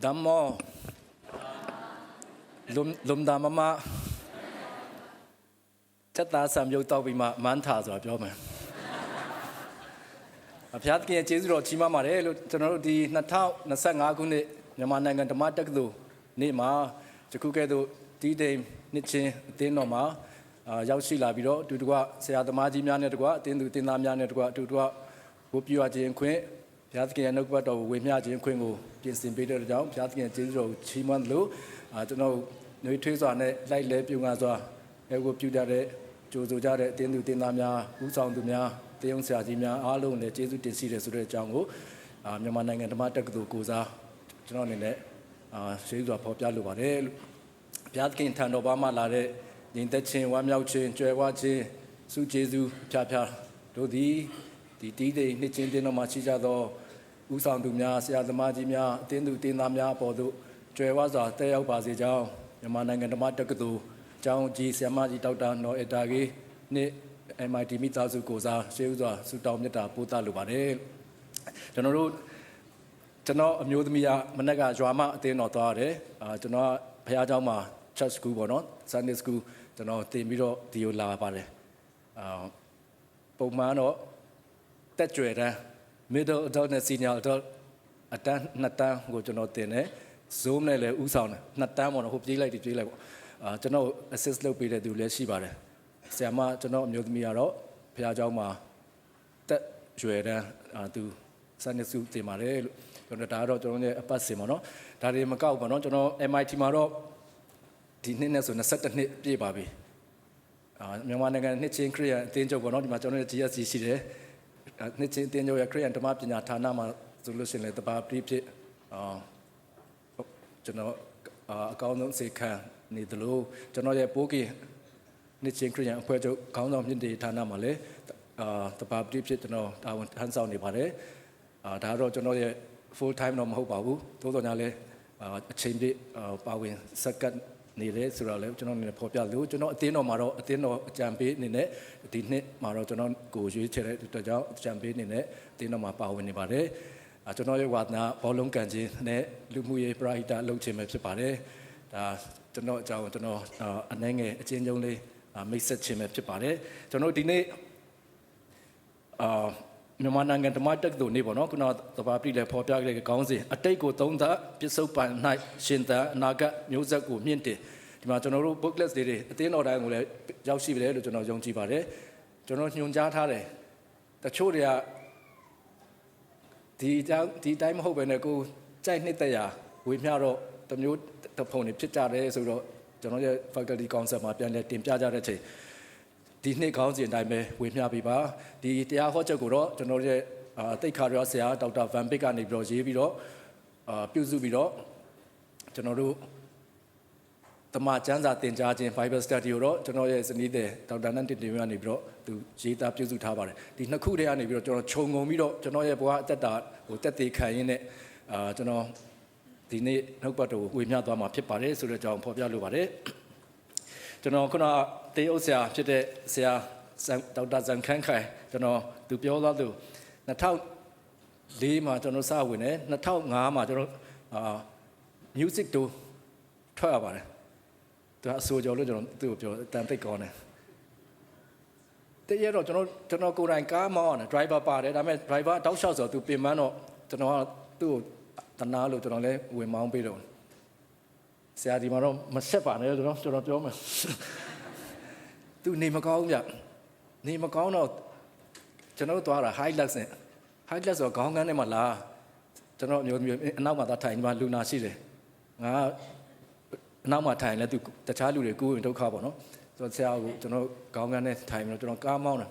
Dammo Lum Damama Chata Sam Yotobima Mantas or Joma. A Piatki and Jesu or Chima Mare, General di Natal, Nasangagune, Yamanang and Tomatakdu, Nima, Jakukedo, D-Day, Niche, Dinoma, Yaushi Labiro, Dudua, Seadamaji Manetwa, Tindutina Manetwa, Dudua, Wupua and Queen, Piatki and Nukbat of Wimiaji and Quingo, Jinsin Peter Down, Piatki and Jesu, Chiman Lu, I don't know, no trees on it, like Lepuaza, Ewo Jare, Tindutinamia, Usandumia, Teon Sajimia, Alone, the Jesu did see the Sure Jango, Yamanang and Tomatakdu Guza, John in it, Shades of Popular. Piatkin Tan Obama Lare, Intachin, Wamyauchin, Jewachi, Su Jesu, Chapia, Dodi, the D-Day, Nichin Dino Machijado, Usandumia, Siadamajimia, Tindu Tinamia, Podu, Jewaza, Teo Bazijao, Yamanang and Tomatakdu, Jao G. Samaji Dauta, no Etagi, Ne MIT Mitazu Goza, Sheuza, Sutamita, Puta Lubare. General General Amudmia, Managa Drama, De Notare, General Payajama. Church school or not, Sunday school, the no Timiro Dio La Pare. Pomano, Tetra, middle adult, senior adult, Atan, Nata, go to not dinner, Zoom, Usan, Natam on a hope delay to level. To know assist low period do less shibare. Sama to know Mudmiaro, Payajama, that Juera to Sunday school Timare, to the Taro, to only a passimono, Tari Macau, to know MIT Maro. Tinnes on a certain baby. Yaman Nitchin Korea, Danger were not much on the GSC. Nitchin Danger Korean to map in a Tanama solution at the bar pre-pit. General Count say can need the low. General Bogi Nitchin Korean Puerto Count of the Tanamale, the bar pre-pit to know hands on the Pare. Daro General full time no Hobabu, Todonale, change it, Bowing second. Nile Surale, John in the Popia Lu, John Tino Maro, Tino Champion in it, Tine Maro, John Goju, to Champion in it, Tino Mapa in the Bade, I don't know what now, Polum Kanji, Ne, Lumuye Brighta, Luchim Pare, to know, Anenge, change only, mix it chim Pare, to know Dine Namanang and the Matak do Nibono, not the Papi Popia Council, a take go Tonda, Pisopa, Night, Shinta, Naga, Musaku, Minti, Timatono booklets did it, Tino Rangle, Jaushi, to know Yong Chibare, to know Yunjatare, the Choria, the time hope when I go, Chinitaya, with Maro, the new the pony, Chitare, so Jono faculty concept, my pen, let him Jajare. Disney Council and I may with Yabiba, the Hochaguro, to know the Cariosia, Dr. Van Beek and Ibrojibiro, Puzubiro, to know the Machanza in charge in fiber statue, to know as a need Dr. Nanti Bro to Jita Puzu Tabar. The Nakude and Ibro, Chongo Miro, to know a boa that would that they can to know the Nobato, with Yadama Pipare, so the John Popia Lubare. To know Kuna, they also say, Dr. Zankankai, to know, to be all do. Natau Lima, to know Sawin, Natau Nama, music to 12. To so your little to take on it. The year to know go and come on, driver party, I mean, driver, don't shout to be mano, to know to the Nalu to know with Mount Below. Say di maro masepa ne no cho nóပြောမယ်သူနေမကောင်းကြနေမကောင်းတော့ကျွန်တော်သွားတာ highlight နဲ့ highlight ဆိုခေါင်းကန်းထဲမှာလာကျွန်တော်မျိုးအနောက်မှာသွားထိုင်ဒီမှာလူနာရှိတယ်ငါအနောက်မှာထိုင်လဲသူတခြားလူတွေကိုရင်ဒုက္ခပေါ့နော်ဆိုတော့ဆရာကကျွန်တော်ခေါင်းကန်းနဲ့ထိုင်ပြီးတော့ကျွန်တော်ကားမောင်းတာ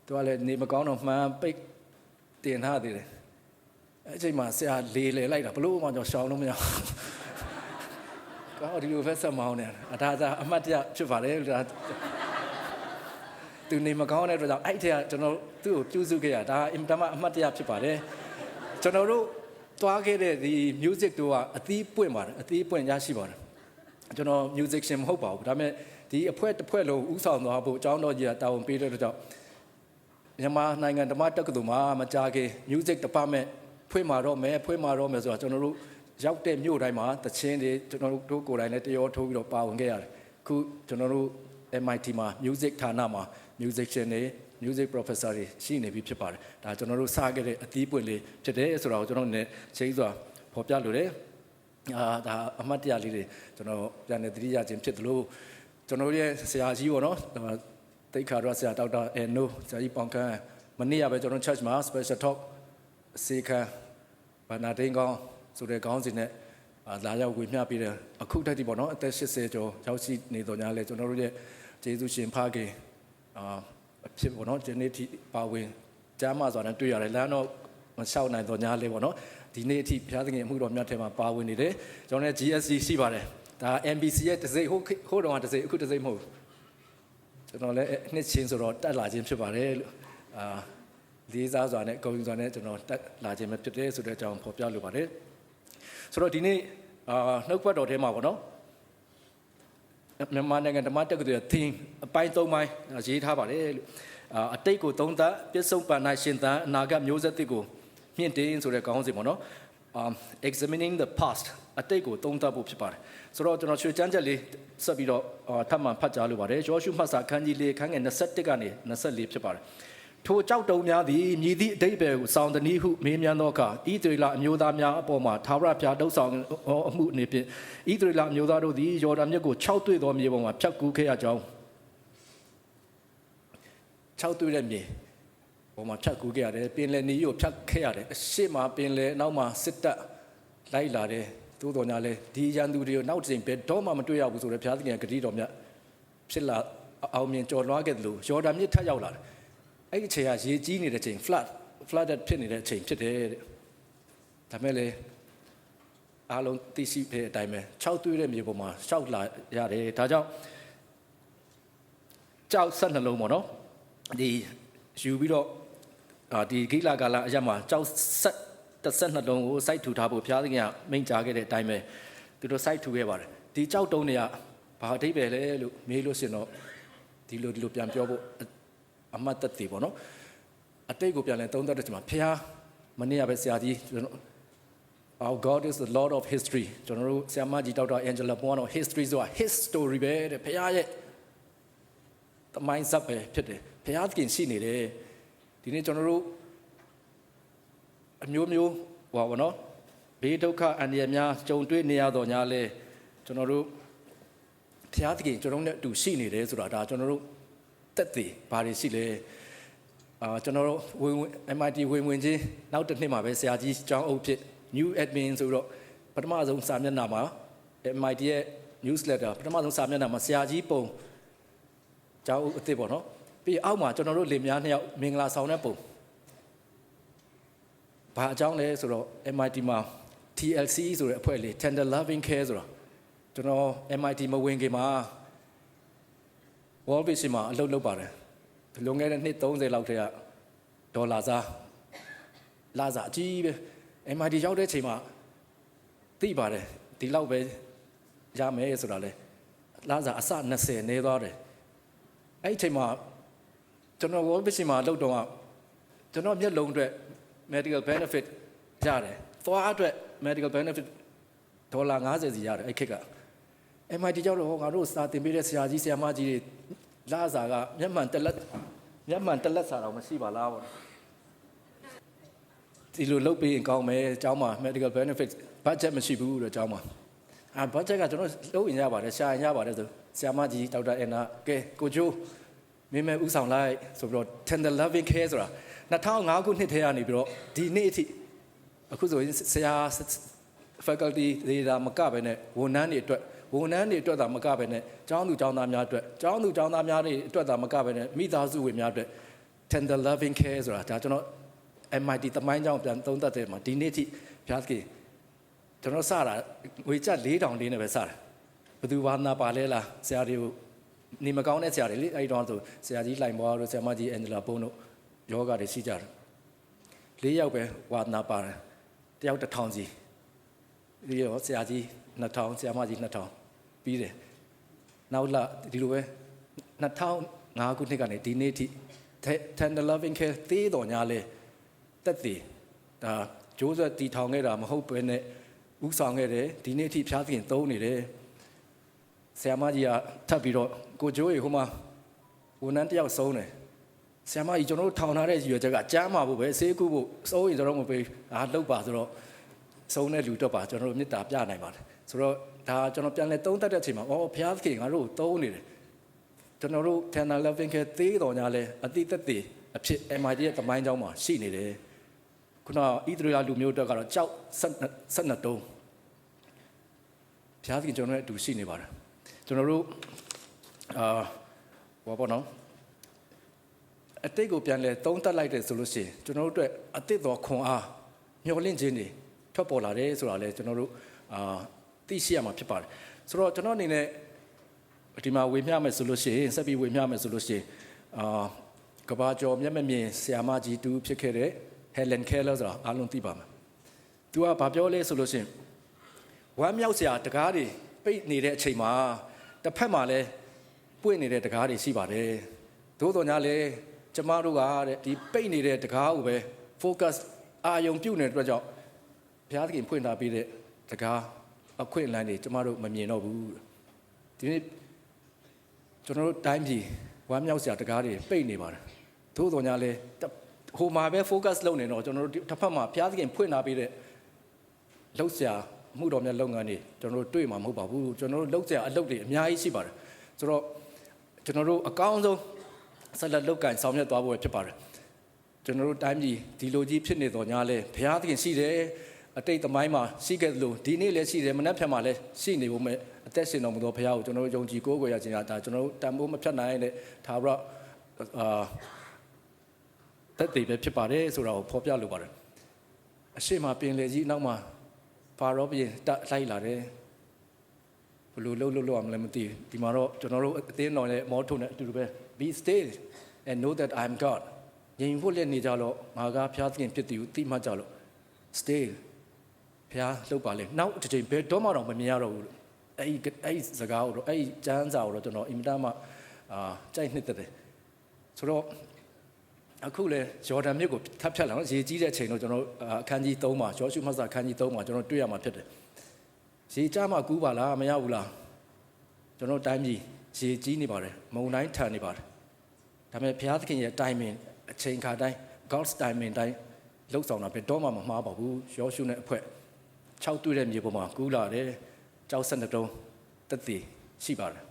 သူကလည်းနေမကောင်းတော့မှန်ပိတ်တင်ထားသေးတယ်အဲ့ချိန်မှာဆရာလေလိုက်တာဘလို့မှကျွန်တော်ရှောင်လို့မရကောဒီလိုပဲဆက်မောင်းနေတာဒါအမှတ်တရဖြစ်ပါလေဒါသူနေမကောင်းတဲ့အတွက်ကြောင့်အဲ့ထက်ကျွန်တော်သူ့ကိုပြုစုခဲ့ရဒါအင်တမအမှတ်တရဖြစ်ပါတယ်ကျွန်တော်တို့သွားခဲ့တဲ့ဒီ music တို့ကအသီးပွင့်ပါတယ်အသီးပွင့်ရရှိပါတယ်ကျွန်တော် musician မဟုတ်ပါဘူးဒါပေမဲ့ဒီအဖွဲ့တစ်ဖွဲ့လုံးဥဆောင်သွားဖို့အကြောင်းတော်ကြီးတာဝန်ပေးတဲ့အတွက်ကြောင့်မြန်မာနိုင်ငံဓမ္မတက္ကသိုလ်မှာမကြာခင် music department ဖွင့်มาတော့မယ်ဆိုတော့ကျွန်တော်တို့ ရောက်တဲ့မြို့တိုင်းမှာတချင်းတွေကျွန်တော်တို့ကိုယ်တိုင်လည်းတရောထိုးပြီးတော့ပါဝင်ခဲ့ရတယ်အခုကျွန်တော်တို့ MIT မှာ music ဌာနမှာ musician တွေ music professor တွေရှိနေပြီဖြစ်ပါတယ်ဒါကျွန်တော်တို့စခဲ့တဲ့အသီးပွင့်လေးဖြစ်တယ်ဆိုတော့ကျွန်တော်လည်းချိန်စွာဖော်ပြလိုတယ်ဒါအမှတ်တရလေးတွေကျွန်တော်ပြန်နေသတိရခြင်းဖြစ်တယ်လို့ကျွန်တော်ရဲ့ဆရာကြီးပေါ့နော်တိတ်ခါတော့ဆရာဒေါက်တာနိုဆရာကြီးပေါင်ခန်းမနေ့ကပဲကျွန်တော် church မှာ special talk စေခံဘာနာတိန်ကောင်းဆိုတဲ့ခေါင်းစဉ်နဲ့လာရောက်ဝေမျှပြီးတယ်အခုတက်ဒီပေါ့နော်အသက်80ကျော်ရောက်ရှိနေတော့ညာလဲကျွန်တော်တို့ရဲ့ကျေးဇူးရှင်ဖခင်အဖြစ်ပေါ့နော်ဒီနေ့ထိပါဝင်ကြားမှဆိုတာတွေ့ရတယ်လမ်းတော့မလျှောက်နိုင်တော့ညာလဲပေါ့နော်ဒီနေ့အထိဘုရားသခင်အမှုတော်မြတ်ထဲမှာပါဝင်နေတယ်ကျွန်တော်လည်း GSC ရှိပါတယ်ဒါ MBC ရဲ့တစ်စိတ်ဟိုတော့တစ်စိတ်အခုတစ်စိတ်မဟုတ်ကျွန်တော်လည်းနှစ်ချင်းဆိုတော့တက်လာခြင်းဖြစ်ပါတယ်လို့လေးစားစွာနဲ့ဂုဏ်ယူစွာနဲ့ကျွန်တော်တက်လာခြင်းပဲဖြစ်တယ်ဆိုတဲ့အကြောင်းဖော်ပြလိုပါတယ်ဆိုတော့ဒီနေ့နှုတ်ဘတ်တော်ထဲမှာပေါ့နော်မြန်မာနိုင်ငံဓမ္မတက္ကသိုလ်ရဲ့ theme အပိုင်း၃ပိုင်းရေးထားပါတယ်လို့အတိတ်ကိုသုံးသပ်ပြည့်စုံပန်နိုင်ရှင်သန်အနာဂတ်မျိုးဆက်သစ်ကိုမြင့်တင်ဆိုတဲ့ခေါင်းစဉ်ပေါ့နော်examining the past အတိတ်ကိုသုံးသပ်ဖို့ဖြစ်ပါတယ်ဆိုတော့ကျွန်တော်ရွှေချမ်းချက်လေးဆက်ပြီးတော့ထပ်မံဖတ်ကြားလိုပါတယ်ယောရှုမှတ်စာခန်းကြီး၄ခန်းငယ်21ကနေ24ဖြစ်ပါတယ်ထိုကြောက်တုံများသည်မြည်သည့်အတိတ်ပဲကိုစောင်းတနည်းဟုမေးမြန်းသောအခါဣသရေလအမျိုးသားများအပေါ်မှာသာဝရဘုရားတုံးဆောင်အမှုအနေဖြင့်ဣသရေလအမျိုးသားတို့သည်ယော်ဒန်မြစ်ကို6တွေ့သောမြေပေါ်မှာဖြတ်ကူးခဲ့ရကြောင်း6တွေ့တဲ့မြေပေါ်မှာဖြတ်ကူးခဲ့ရတယ်ပင်လယ်နီကိုဖြတ်ခဲ့ရတယ်အရှိမပင်လယ်နောက်မှာစစ်တပ်လိုက်လာတယ်သို့တော်ညာလဲဒီရန်သူတွေကိုနောက်တစ်ချိန်ပဲတော့မှမတွေ့ရဘူးဆိုတော့ဘုရားသခင်ကတိတော်မြတ်ဖြစ်လာအောင်မြင်ကြော်လွှားခဲ့တယ်လို့ယော်ဒန်မြစ်ထပ်ရောက်လာတယ်အဲ့ဒီအချိန်ကရေကြီးနေတဲ့ချိန် flooded ဖြစ်နေတဲ့အချိန်ဖြစ်တယ်တဲ့ဒါမဲ့လေအားလုံးသိရှိတဲ့အတိုင်းပဲ6တွေ့တဲ့မြေပေါ်မှာရှောက်လာရတယ်ဒါကြောင့်ကြောက်ဆက်နှလုံးပေါ့နော်ဒီယူပြီးတော့ဒီဂိလာကာလအရက်မှာကြောက်ဆက်တစ်ဆက်နှလုံးကိုစိုက်ထူထားဖို့ဘုရားသခင်ကမိန့်ကြားခဲ့တဲ့အတိုင်းပဲသူတို့စိုက်ထူခဲ့ပါတယ်ဒီကြောက်တုံးတွေကဘာအဓိပ္ပာယ်လဲလို့မေးလို့ရှင်တော့ဒီလိုပြန်ပြောဖို့အမှတ်သက်သေပေါ့နော်အတိတ်ကိုပြန်လဲသုံးသပ်တဲ့ချိန်မှာဖះမနေ့ကပဲဆရာကြီး Our God is the Lord of history ကျွန်တော်တို့ဆရာမကြီးဒေါက်တာအန်ဂျလာပွန်ကတော့ history ဆိုတာ his story ပဲတဲ့ဖះရဲ့သမိုင်းဇာတ်ပဲဖြစ်တယ်ဖះသခင်ရှိနေတယ်ဒီနေ့ကျွန်တော်တို့အမျိုးမျိုးဟောပါနော်ဘေးဒုက္ခအန္တရာယ်များကြုံတွေ့နေရတော့ညာလဲကျွန်တော်တို့ဖះသခင်ကျွန်တော်တို့နဲ့အတူရှိနေတယ်ဆိုတာဒါကျွန်တော်တို့တက်သေးဘာတွေရှိလဲကျွန်တော်တို့MIT ဝင်ချင်းနောက်တစ်နှစ်မှာပဲဆရာကြီးကျောင်းအုပ်ဖြစ် new admin ဆိုတော့ပထမဆုံးစာမျက်နှာမှာ MIT ရဲ့ newsletter ပထမဆုံးစာမျက်နှာမှာဆရာကြီးပုံကျောင်းအုပ်အစ်စ်ပေါ့နော်ပြီးအောက်မှာကျွန်တော်တို့လင်မယားနှစ်ယောက်မင်္ဂလာဆောင်တဲ့ပုံဘာအကြောင်းလဲဆိုတော့ MIT မှာ TLC ဆိုတဲ့အဖွဲ့လေး Tender Loving Care ဆိုတာကျွန်တော် MIT မဝင်ခင်မှာ World Vision မှာအလုပ်လုပ်ပါတယ်လွန်ခဲ့တဲ့နှစ်30လောက်တည်းကဒေါ်လာစားလာစားအကြီးပဲ MIT ရောက်တဲ့ချိန်မှာသိပါတယ်ဒီလောက်ပဲရမယ်ဆိုတာလေလာစားအစ20နေသွားတယ်အဲ့ဒီချိန်မှာကျွန်တော် World Vision မှာလုပ်တော့ကျွန်တော်မျက်လုံးအတွက် medical benefit ရတယ်သွားအတွက် medical benefit ဒေါ်လာ50စီရတယ်အဲ့ခေတ်က MIT ကျောင်းတော့ငါတို့စာသင်ပေးတဲ့ဆရာကြီးဆရာမကြီးတွေလာစားကမျက်မှန်တက်လက်စာတော့မရှိပါလားပေါ့ဒီလိုလုပ်ပြီးရင်ကောင်းမယ်ကျောင်းမှာ medical benefit budget မရှိဘူးတော့ကျောင်းမှာbudget ကကျွန်တော်လုပ်ရင်ရပါတယ်ရှာရင်ရပါတယ်ဆိုဆရာမကြီးဒေါက်တာအန်နာကဲကိုကျိုးမင်းမဲဥဆောင်လိုက်ဆိုပြီးတော့ Tender Loving Care ဆိုတာ2005ခုနှစ်ထဲကနေပြီးတော့ဒီနေ့အထိအခုဆိုရင်ဆရာ faculty တွေဒါမကပဲနဲ့ဝန်ထမ်းတွေအတွက်သာမကပဲနဲ့ကျောင်းသူကျောင်းသားများအတွက်ကျောင်းသူကျောင်းသားများတွေအတွက်သာမကပဲနဲ့မိသားစုဝင်များအတွက် Tender Loving Care ဆိုတာဒါကျွန်တော် MIT သမိုင်းကြောင်းပြန်သုံးသပ်တဲ့မှာဒီနေ့ထိဘုရားသခင်ကျွန်တော်စတာငွေကျပ်4000လေးနဲ့ပဲစတာဘယ်သူဘာနာပါလဲလားဆရာတွေကိုနေမကောင်းတဲ့ဆရာတွေလေအဲ့ဒီတော့ဆိုဆရာကြီးလှိုင်ဘွားတို့ဆရာမကြီးအန်ဂျလာပုံတို့ယောဂတွေရှိကြတယ်4ယောက်ပဲဝါနာပါတယ်တယောက်1000စီဒီရောဆရာကြီး2000ဆရာမကြီး2000ပြီးတယ်နောက်လာဒီလိုပဲ2005ခုနှစ်ကနေဒီနေ့ထိ Tender Loving Care သေးတော်ညာလဲတက်သေးဒါဂျိုးဆက်တီထောင်ခဲ့တာမဟုတ်ပဲနဲ့ ဥဆောင်ခဲ့တယ်ဒီနေ့အထိဖျားသခင်သုံးနေတယ်ဆရာမကြီးကထပ်ပြီးတော့ကိုကျိုးရေဟိုမှာဝန်ထမ်းတယောက်ဆုံးတယ်ဆရာမကြီးကျွန်တော်တို့ထောင်ထားတဲ့ရွယ်ချက်ကကြားမှာဖို့ပဲဆေးကုဖို့စိုးရင်ကျွန်တော်မပေးလှုပ်ပါဆိုတော့ဆုံးတဲ့လူတော့ပါကျွန်တော်တို့မေတ္တာပြနိုင်ပါတယ်ဆိုတော့ဒါကျွန်တော်ပြန်လဲသုံးသပ်တဲ့အချိန်မှာအော်ဘုရားသခင်ငါတို့သုံးနေတယ်ကျွန်တော်တို့ Tender Loving Care သေးတော်ညာလဲအတိသက်သေးအဖြစ် MIT ရဲ့သမိုင်းကြောင်းမှာရှိနေတယ်ခုနဣသရေလလူမျိုးတွေကတော့ကြောက်12တုံးဘုရားသခင်ကျွန်တော်တို့အတူရှိနေပါတယ်ကျွန်တော်တို့ဘာပေါ့နော်အတိတ်ကိုပြန်လဲသုံးသပ်လိုက်တယ်ဆိုလို့ရှိရင်ကျွန်တော်တို့အတွက်အတိတ်တော်ခွန်အားမျှော်လင့်ခြင်းတွေထွက်ပေါ်လာတယ်ဆိုတာလဲကျွန်တော်တို့သိရှိရမှာဖြစ်ပါတယ်ဆိုတော့ကျွန်တော်အနေနဲ့ဒီမှာဝေမျှမယ်ဆိုလို့ရှိရင်ဆက်ပြီးဝေမျှမယ်ဆိုလို့ရှိရင်ကဘာကျော်မျက်မမြင်ဆရာမကြီးတူဖြစ်ခဲ့တဲ့ Helen Keller ဆိုတာအားလုံးသိပါမယ်သူကဘာပြောလဲဆိုလို့ရှိရင်ဝမ်းမြောက်စရာတကားတွေပိတ်နေတဲ့အချိန်မှာတစ်ဖက်မှာလဲပွင့်နေတဲ့တကားတွေရှိပါတယ်သို့တော်ညာလဲကျမတို့ကတဲ့ဒီပိတ်နေတဲ့တကားကိုပဲ focus အာယုံပြုတ်နေတဲ့အတွက်ကြောင့်ဘုရားသခင်ဖွင့်ထားပေးတဲ့တကားအခွင့်အလမ်းတွေကျမတို့မမြင်တော့ဘူးဒီနေ့ကျွန်တော်တို့တိုင်းပြည်ဝမ်းမြောက်စရာတကားတွေပိတ်နေပါတယ်သို့တော်ညာလဲဟိုမှာပဲ focus လုပ်နေတော့ကျွန်တော်တို့တစ်ဖက်မှာဘုရားသခင်ဖွင့်ထားပေးတဲ့လှုပ်ရှားမှုတော်မြတ်လုပ်ငန်းတွေကျွန်တော်တို့တွေ့မှာမဟုတ်ပါဘူးကျွန်တော်တို့လှုပ်ရှားအလုပ်တွေအများကြီးရှိပါတယ်ဆိုတော့ကျွန်တော်တို့အကောင်းဆုံးဆက်လက်လုပ်ကင်ဆောင်ရွက်သွားဖို့ဖြစ်ပါတယ်ကျွန်တော်တို့တိုင်းပြည်ဒီလိုကြီးဖြစ်နေတော့ညာလဲဘုရားသခင်ရှိတယ်အတိတ်သမိုင်းမှာရှိခဲ့သလိုဒီနေ့လည်းရှိတယ်မနှက်ဖြတ်မှာလည်းရှိနေဖို့မဲ့အသက်ရှင်တော်မူသောဘုရားကိုကျွန်တော်တို့ယုံကြည်ကိုးကွယ်ရခြင်းဟာဒါကျွန်တော်တို့တန်ဖိုးမဖြတ်နိုင်တဲ့သာဝရတက်တည်ပဲဖြစ်ပါတယ်ဆိုတာကိုဖော်ပြလိုပါတယ်အရှိမပင်လေကြီးအနောက်မှာဖာရောဘုရင်တက်လိုက်လာတယ်ဘလို့လှုပ်ရမလဲမသိဘူးဒီမှာတော့ကျွန်တော်တို့အသင်းတော်ရဲ့မောထုံနဲ့အတူတူပဲ be still and know that I am God ငြိမ်ဖို့လက်နေကြလို့ငါကဘုရားသခင်ဖြစ်တယ်ကိုသိမှကြလို့ still ဘုရားလှုပ်ပါလေနောက်တစ်ချိန်ဘယ်တော့မှတော့မမြင်ရတော့ဘူးအဲ့စကားကိုတော့အဲ့ကျမ်းစာကိုတော့ကျွန်တော်အင်မတန်မှကြိုက်နှစ်သက်တယ်ဆိုတော့အခုလေဂျော်ဒန်မြစ်ကိုထပ်ဖြတ်လာတော့ရေကြီးတဲ့အချိန်တော့ကျွန်တော်အခန်းကြီး3မှာဂျောရှုမှတ်စာအခန်းကြီး3မှာကျွန်တော်တွေ့ရမှာဖြစ်တယ်ရေကြမှာကူးပါလားမရဘူးလားကျွန်တော်တိုင်းပြည်ရေကြီးနေပါတယ်မုန်တိုင်းထန်နေပါတယ်ဒါပေမဲ့ဘုရားသခင်ရဲ့ timing အချိန်ခါတိုင်း God's timing တိုင်းလှုပ်ဆောင်တာဘယ်တော့မှမမှားပါဘူးယောရှုနဲ့အဖွဲ့6တွေ့တဲ့မြေပေါ်မှာကူးလာတယ်ကြောက်12တုံးတက်တည်ရှိပါတယ်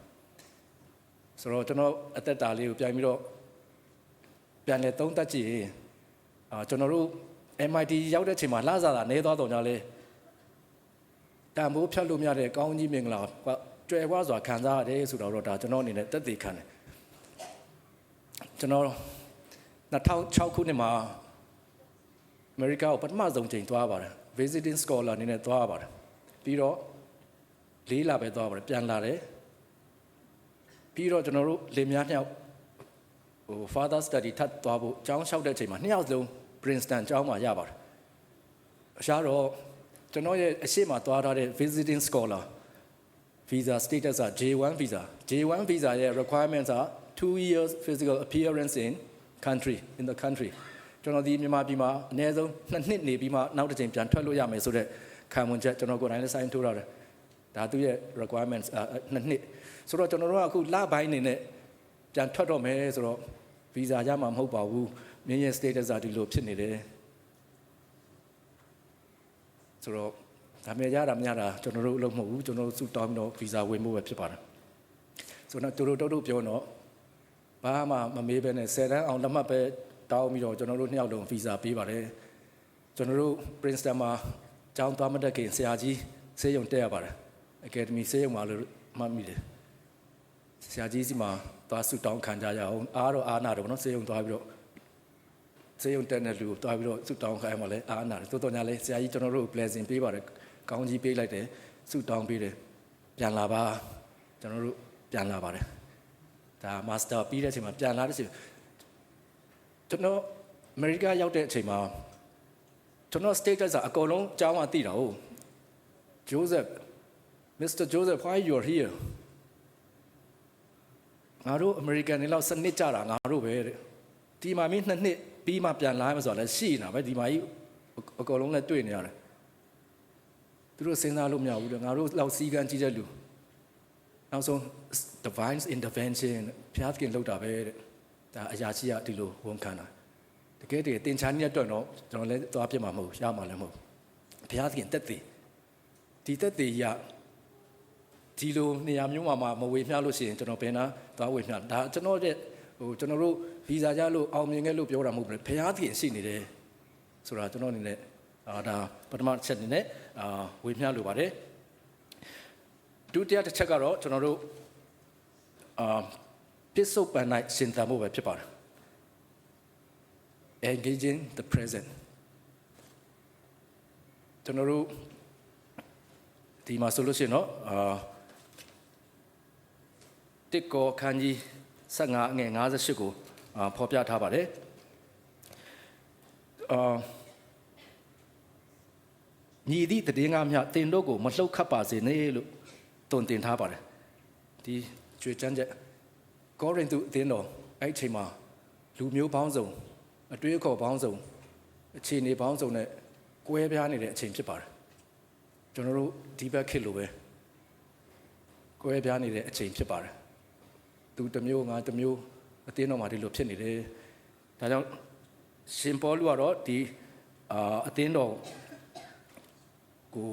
ဆိုတော့ကျွန်တော်အသက်တာလေးကိုပြန်ပြီးတော့ပြန်လေသုံးသပ်ကြည့်ကျွန်တော်တို့ MIT ရောက်တဲ့အချိန်မှာလှစားတာနေသွားတော့ညလဲတန်ဖိုးဖြတ်လို့မရတဲ့ကောင်းကြီးမင်္ဂလာကျွယ်ဝစွာခံစားရတယ်ဆိုတော့ဒါကျွန်တော်အနေနဲ့တက်တည်ခံတယ်ကျွန်တော်2006ခုနှစ်မှာအမေရိကကိုပထမဆုံးချိန်သွားပါတယ် visiting scholar အနေနဲ့သွားပါတယ်ပြီးတော့4 လပဲသွားပါတယ်ပြန်လာတယ်ပြီးတော့ကျွန်တော်တို့လင်မယားနှစ်ယောက်father study ထပ်သွားဖို့ကျောင်းလျှောက်တဲ့အချိန်မှာနှစ်ယောက်လုံး Princeton ကျောင်းမှာရပါတယ်အရှားတော့ကျွန်တော်ရဲ့အရှိမသွားထားတဲ့ visiting scholar visa status က J1 visa J1 visa ရဲ့ requirements က2 years physical appearance in the country ကျွန်တော်ဒီမြန်မာပြည်မှာအနည်းဆုံး2 နှစ်နေပြီးမှနောက်တစ်ချိန်ပြန်ထွက်လို့ရမယ်ဆိုတဲ့ခံဝန်ချက်ကျွန်တော်ကိုယ်တိုင်လည်း sign ထိုးရတယ်ဒါသူရဲ့ requirements 2 နှစ်ဆိုတော့ကျွန်တော်တို့ကအခုလပိုင်းနေနဲ့ပြန်ထွက်တော့မယ်ဆိုတော့ visa ရမှာမဟုတ်ပါဘူးမြင်းရဲ့ status ကဒီလိုဖြစ်နေတယ်ဆိုတော့ဒါမဲ့ရတာမရတာကျွန်တော်တို့အလုပ်မဟုတ်ဘူးကျွန်တော်တို့စုတောင်းပြီးတော့ visa ဝင်ဖို့ပဲဖြစ်ပါတယ်ဆိုတော့သူတို့ပြောတော့ဘာမှမမေးဘဲနဲ့10 တန်းအောင်လက်မှတ်ပဲတောင်းပြီးတော့ကျွန်တော်တို့2 ယောက်လုံး visa ပေးပါတယ်ကျွန်တော်တို့ Princeton မှာကျောင်းသွားမတက်ခင်ဆရာကြီးဆေးရုံတက်ရပါတယ် Academy ဆေးရုံမှာလို့မှတ်မိတယ်ဆရာကြီးစီမှာသွားစုတောင်းခံကြရအောင်အားနာတော့နော်ဆေးရုံသွားပြီးတော့ဆေးရုံတက်တဲ့လူကိုသွားပြီးတော့စုတောင်းခိုင်းမှလည်းအားနာတယ်တိုးတော်ညာလဲဆရာကြီးကျွန်တော်တို့ blessing ပေးပါတယ်ကောင်းကြီးပေးလိုက်တယ်စုတောင်းပေးတယ်ပြန်လာပါကျွန်တော်တို့ပြန်လာပါတယ်ဒါ master ပြီးတဲ့အချိန်မှာပြန်လာတဲ့အချိန်ကျွန်တော်အမေရိကရောက်တဲ့အချိန်မှာကျွန်တော် status အကုန်လုံးအကြောင်းအသိတာဟုတ် Joseph Mr. Joseph why you are here ငါတို့အမေရိကန်တွေလောက်စနစ်ကြတာငါတို့ပဲတဲ့ဒီမှာမင်း2 နှစ်ပြီးမှပြန်လာမှဆိုတော့လည်းရှိနေတာပဲဒီမှာကြီးအကုန်လုံးလည်းတွေ့နေရတယ်သူ တို့စဉ်းစားလို့မရဘူးတဲ့ငါတို့လောက်စီကံကြီးတဲ့လူနောက်ဆုံး divine intervention ဘုရားသခင်လုပ်တာပဲတဲ့ဒါအရာရှိကဒီလိုဝန်ခံတာတကယ်တည်းတင်ချာနေတဲ့အတွက်တော့ကျွန်တော်လည်းသွားပြမှာမဟုတ်ရမှာလည်းမဟုတ်ဘုရားသခင်တက်သေးဒီတက်သေးရဒီလိုနေရာမျိုးမှာမဝေမျှလို့ရှိရင်ကျွန်တော်ဘယ်နာသွားဝေမျှဒါကျွန်တော်တဲ့ကျွန်တော်တို့ဗီဇာကြလို့အောင်မြင်ခဲ့လို့ပြောတာမဟုတ်ဘူးဘုရားသခင်ရှိနေတယ်ဆိုတာကျွန်တော်အနေနဲ့ဒါပထမချက်အနေနဲ့ဝေမျှလိုပါတယ်ဒုတိယတစ်ချက်ကတော့ကျွန်တော်တို့ပစ္စုပန်၌ရှင်သန်မှုပဲဖြစ်ပါတယ် engaging the present ကျွန်တော်တို့ဒီမှာဆိုလို့ရှိရင်တော့တစ်ကောခန်းကြီး15ငယ်58ကိုဖော်ပြထားပါတယ်ညီသည့်တည်ငါမြတင်တို့ကိုမလှုပ်ခတ်ပါစေနဲ့လို့တုံတင်ထားပါတယ်ဒီကျွေးချမ်းချက်ကောရိန္သုအသင်းတော်အဲ့အချိန်မှာလူမျိုးပေါင်းစုံအတွေးအခေါ်ပေါင်းစုံအခြေအနေပေါင်းစုံနဲ့ကွဲပြားနေတဲ့အချိန်ဖြစ်ပါတယ်ကျွန်တော်တို့ဒီဘက်ခေတ်လိုပဲကွဲပြားနေတဲ့အချိန်ဖြစ်ပါတယ်သူတစ်မျိုးငါတစ်မျိုးအသင်းတော်မှာဒီလိုဖြစ်နေတယ်ဒါကြောင့်ရှင်ပေါလုကတော့ဒီအသင်းတော်ကို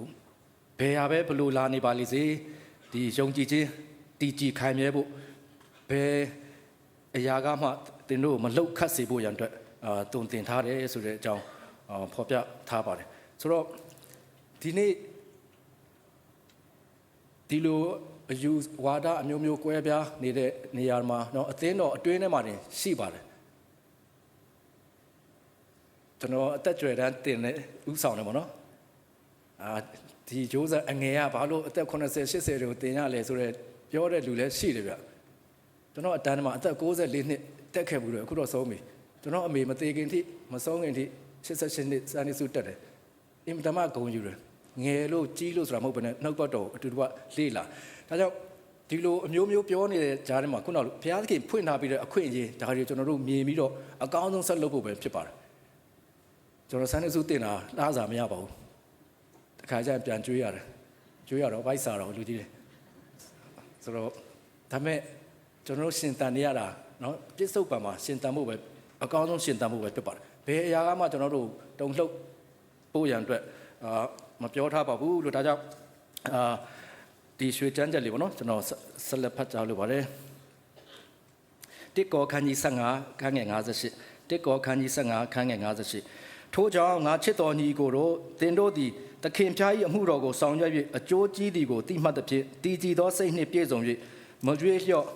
ဘယ်ဟာပဲဘလို့လာနေပါလိမ့်စေဒီယုံကြည်ခြင်းတည်ကြည်ခိုင်မြဲဖို့ဘယ်အရာကမှတင်တို့မလှုပ်ခတ်စေဖို့ရန်အတွက်တုံတင်ထားတယ်ဆိုတဲ့အကြောင်းဖော်ပြထားပါတယ်ဆိုတော့ဒီနေ့ဒီလိုအယူဝါဒအမျိုးမျိုးကွဲပြားနေတဲ့နေရာမှာเนาะအသင်းတော်အတွင်းထဲမှာတင်ရှိပါတယ်ကျွန်တော်အသက်ကြွယ်တန်းတင်နေဥဆောင်တယ်ပေါ့နော်ဒီဂျိုးစားအငယ်ကဘာလို့အသက်80 80တွေကိုတင်ရလဲဆိုတော့ပြောတဲ့လူလည်းရှိတယ်ဗျကျွန်တော်အတန်းမှာအသက်64နှစ်တက်ခဲ့ဘူးတော့အခုတော့ဆုံးပြီကျွန်တော်အမေမသေးခင်ထိမဆုံးခင်ထိ88နှစ်စာနေစုတက်တယ်အင်မတန်မှဂုဏ်ယူတယ်ငယ်လို့ကြီးလို့ဆိုတာမဟုတ်ဘဲနဲ့နှုတ်ပတ်တော်အတူတူကလေးလာဒါကြောင့်ဒီလိုအမျိုးမျိုးပြောနေတဲ့ကြားထဲမှာခုနကဘုရားသခင်ဖွင့်ထားပြီးတဲ့အခွင့်အရေးဒါတွေကျွန်တော်တို့မြင်ပြီးတော့အကောင်းဆုံးဆက်လုပ်ဖို့ပဲဖြစ်ပါတယ်ကျွန်တော်စာနေစုတင်တာလားစာမရပါဘူးတခါကျရင်ပြန်ကျွေးရတယ်ကျွေးရတော့ဗိုက်စာတော့လူကြီးတယ်ဆိုတော့ဒါမဲ့ကျွန်တော်တို့ရှင်တန်နေရတာเนาะပြစ္ဆုတ်ပံမှာရှင်တန်မှုပဲအကောင်းဆုံးရှင်တန်မှုပဲဖြစ်ပါတယ်ဘယ်အရာကမှကျွန်တော်တို့တုံလှုပ်ပို့ရန်အတွက်မပြောထားပါဘူးလို့ဒါကြောင့်ဒီရွှေချမ်းချက်လေးပေါ့နော်ကျွန်တော်ဆက်လက်ဖတ်ကြားလို့ပါတယ်တစ်ကောခန်းကြီး15ခန်းငယ်58တစ်ကောခန်းကြီး15ခန်းငယ်58ထို့ကြောင့်ငါချစ်တော်ညီကိုတို့သင်တို့သည်သခင်ဖျား၏အမှုတော်ကိုဆောင်ရွက်၍အကျိုးကြီးသည်ကိုတိမှတ်သဖြင့်တည်ကြည်သောစိတ်နှင့်ပြည့်စုံ၍မကြွေးလျော့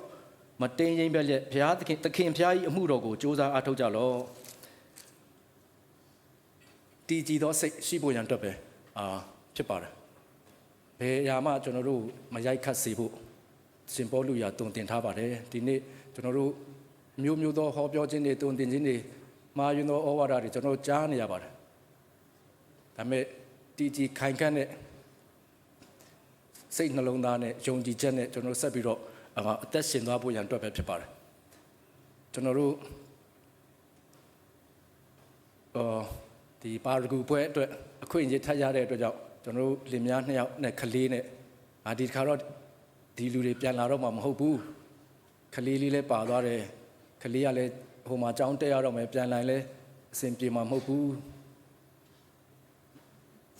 မတင်းရင်ပဲလျက်ဘုရားသခင်ဖျား၏အမှုတော်ကိုကြိုးစားအားထုတ်ကြလော့တည်ကြည်သောစိတ်ရှိဖို့ရန်အတွက်ပဲဖြစ်ပါတယ်ဘယ်အရာမှကျွန်တော်တို့မရိုက်ခတ်စေဖို့ရှင်ပေါလုရာတုံတင်ထားပါတယ်ဒီနေ့ကျွန်တော်တို့မျိုးမျိုးသောဟောပြောခြင်းတွေတုံတင်ခြင်းတွေမှာယွန်းသောဩဝါဒတွေကျွန်တော်ကြားနေရပါတယ်ဒါပေမဲ့တည်ကြည်ခိုင်ခန့်တဲ့စိတ်နှလုံးသားနဲ့ယုံကြည်ချက်နဲ့ကျွန်တော်ဆက်ပြီးတော့အသက်ရှင်သွားဖို့ရန်အတွက်ပဲဖြစ်ပါတယ်ကျွန်တော်တို့ဒီပါရဂူပွဲအတွက်အခွင့်အရေးထပ်ရတဲ့အတွက်ကြောင့်ကျွန်တော်တို့လင်မယား2ယောက်နဲ့ကလေးနဲ့ဒီတစ်ခါတော့ဒီလူတွေပြန်လာတော့မှမဟုတ်ဘူးကလေးလေးလည်းပါသွားတယ်ကလေးကလည်းဟိုမှာကြောင်းတက်ရတော့မယ်ပြန်လာလဲအဆင်ပြေမှာမဟုတ်ဘူး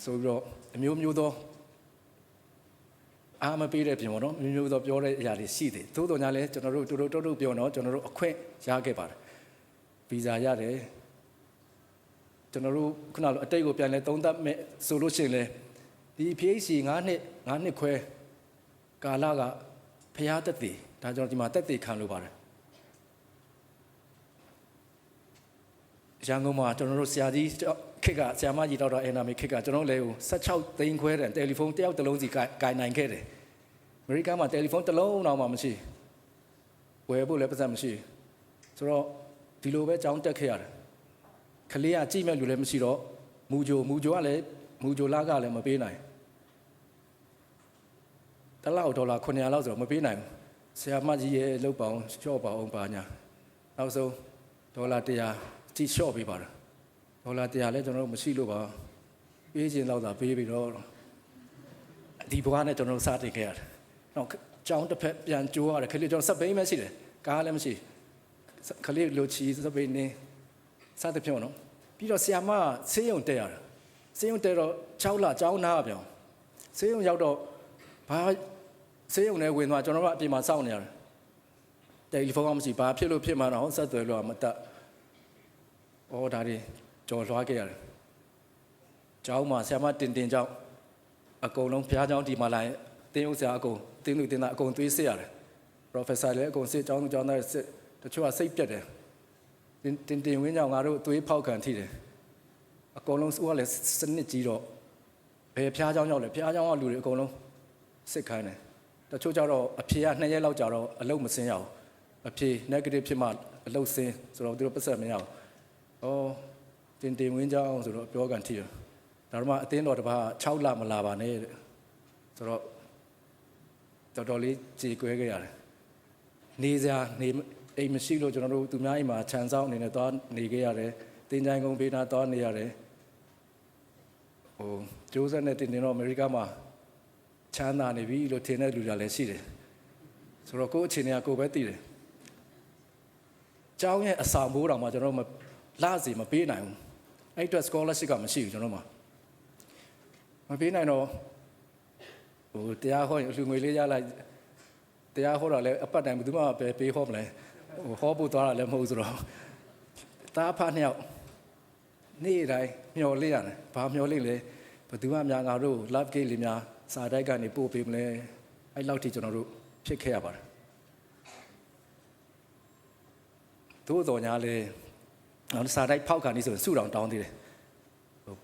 ဆိုပြီးတော့အမျိုးမျိုးသောအားမပေးတဲ့ပြင်ပေါ့နော်မျိုးမျိုးသောပြောတဲ့အရာတွေရှိတယ်သို့တော်ညာလဲကျွန်တော်တို့တူပြောတော့ကျွန်တော်တို့အခွင့်ရခဲ့ပါတယ်ဗီဇာရတယ်ကျွန်တော်တို့ခုနကအတိတ်ကိုပြန်လဲသုံးသပ်မဲ့ဆိုလို့ရှိရင်လဲဒီ PhD 9နှစ်ခွဲကာလကဖျားတက်တည်ဒါကြောင့်ဒီမှာတက်တည်ခံလို့ပါတယ်ရန်ကုန်မှာကျွန်တော်တို့ဆရာကြီးခက်ကဆရာမကြီးတော်အန်နာမီခက်ကကျွန်တော်လည်း16သိန်းခွဲတဲ့တယ်လီဖုန်းတယောက်တစ်လုံးစီကိုင်နိုင်ခဲ့တယ်အမေရိကန်မှာတယ်လီဖုန်းတစ်လုံးတော့မှမရှိဝယ်ဖို့လည်းပတ်စံမရှိဆိုတော့ဒီလိုပဲကြောင်းတက်ခဲ့ရတယ်ခလေးကကြည့်မဲ့လူလည်းမရှိတော့မူဂျိုကလည်းမူဂျိုလာကလည်းမပေးနိုင်$100လောက်ဆိုတော့မပေးနိုင်ဘူးဆရာမကြီးရဲ့လုပ်ပေါင်းချော့ပါအောင်ပါညာနောက်ဆုံး$100ကြည့်လျှော့ပေးပါတော့$100လည်းကျွန်တော်တို့မရှိလို့ပါပေးခြင်းတော့သာပေးပြီးတော့ ဒီဘဝနဲ့ကျွန်တော်တို့စတင်ခဲ့ရတယ်နောက်ကျောင်းတစ်ဖက်ပြန်ကြိုးရတယ်ခလေးကျွန်တော်စပိန်ပဲရှိတယ်ကားလည်းမရှိခလေးလိုချီစပိန်နေစသဖြင့်နော်ပြီးတော့ဆီယာမဆေးရုံတက်ရတယ်ဆေးရုံတက်တော့6လကျောင်းသားပြောင်းဆေးရုံရောက်တော့ဘာဆေးရုံနဲ့ဝင်သွားကျွန်တော်တို့အပြင်မှာစောင့်နေရတယ်တယ်လီဖုန်းကမရှိဘာဖြစ်လို့ဖြစ်မှတော့ဆက်သွယ်လို့မတတ်ဩဒါတွေကြော်လွှားခဲ့ရတယ်ကျောင်းမှာဆီယာမတင်ကျောင်းအကုန်လုံးဘုရားကျောင်းဒီမှာလာရင်တင်းဥစ္စာအကုန်တင်းလူတင်းသားအကုန်သွေးစစ်ရတယ် professor လည်းအကုန်စစ်ကျောင်းသားစစ်တချို့ကစိတ်ပြတ်တယ်တင်ဝင်းကြောင့်ငါတို့သွေးဖောက်ခံထိတယ်အကုန်လုံးစိုးကလည်းစနစ်ကြီးတော့ဘယ်ဘုရားကျောင်းရောက်လဲဘုရားကျောင်းကလူတွေအကုန်လုံးစစ်ခိုင်းတယ်တချို့ကြတော့အဖြေက2ရက်လောက်ကြာတော့အလုပ်မစင်းရအောင်အဖြေ negative ဖြစ်မှအလုပ်စင်းဆိုတော့သူတို့ပတ်သက်မရအောင်တင်ဝင်းကြောင်းဆိုတော့ပြောကန်ထိတယ်ဒါတော့မှအတင်းတော်တစ်ပါး6လမလာပါနဲ့တဲ့ဆိုတော့တော်တော်လေးကြေကွဲခဲ့ရတယ်နေစရာနေအိမ်မရှိလို့ကျွန်တော်တို့သူများအိမ်မှာခြံစောင်းအနေနဲ့သွားနေခဲ့ရတယ်တင်ချိုင်ကုန်းပေးနာသွားနေရတယ်ဂျိုးဆက်နဲ့တင်တော့အမေရိကမှာချမ်းသာနေပြီလို့ထင်တဲ့လူတွေလည်းရှိတယ်ဆိုတော့ကိုယ့်အခြေအနေကကိုယ်ပဲသိတယ်ကျောင်းရဲ့အဆောင်ဘိုးတော်မှာကျွန်တော်တို့လစီမပေးနိုင်ဘူးအဲ့အတွက် scholarship ကမရှိဘူးကျွန်တော်မှာမပေးနိုင်တော့တရားဟောရင်လူငွေလေးရလိုက်တရားဟောတာလည်းအပတ်တိုင်းဘယ်သူမှပဲပေးဟောမလဲဟောဖို့သွားတာလည်းမဟုတ်ဆိုတော့တားဖားနှစ်ယောက်နေ့တိုင်းမျော်လင့်ရတယ်ဘာမျော်လင့်လဲဘယ်သူမှများငါတို့ love gate လေးများစာတိုက်ကနေပို့ပေးမလဲအဲ့လောက်ထိကျွန်တော်တို့ဖြစ်ခဲ့ရပါတယ်သို့တော်ညာလေစာတိုက်ဖောက်ခံနေဆိုစုတောင်တောင်းသေးတယ်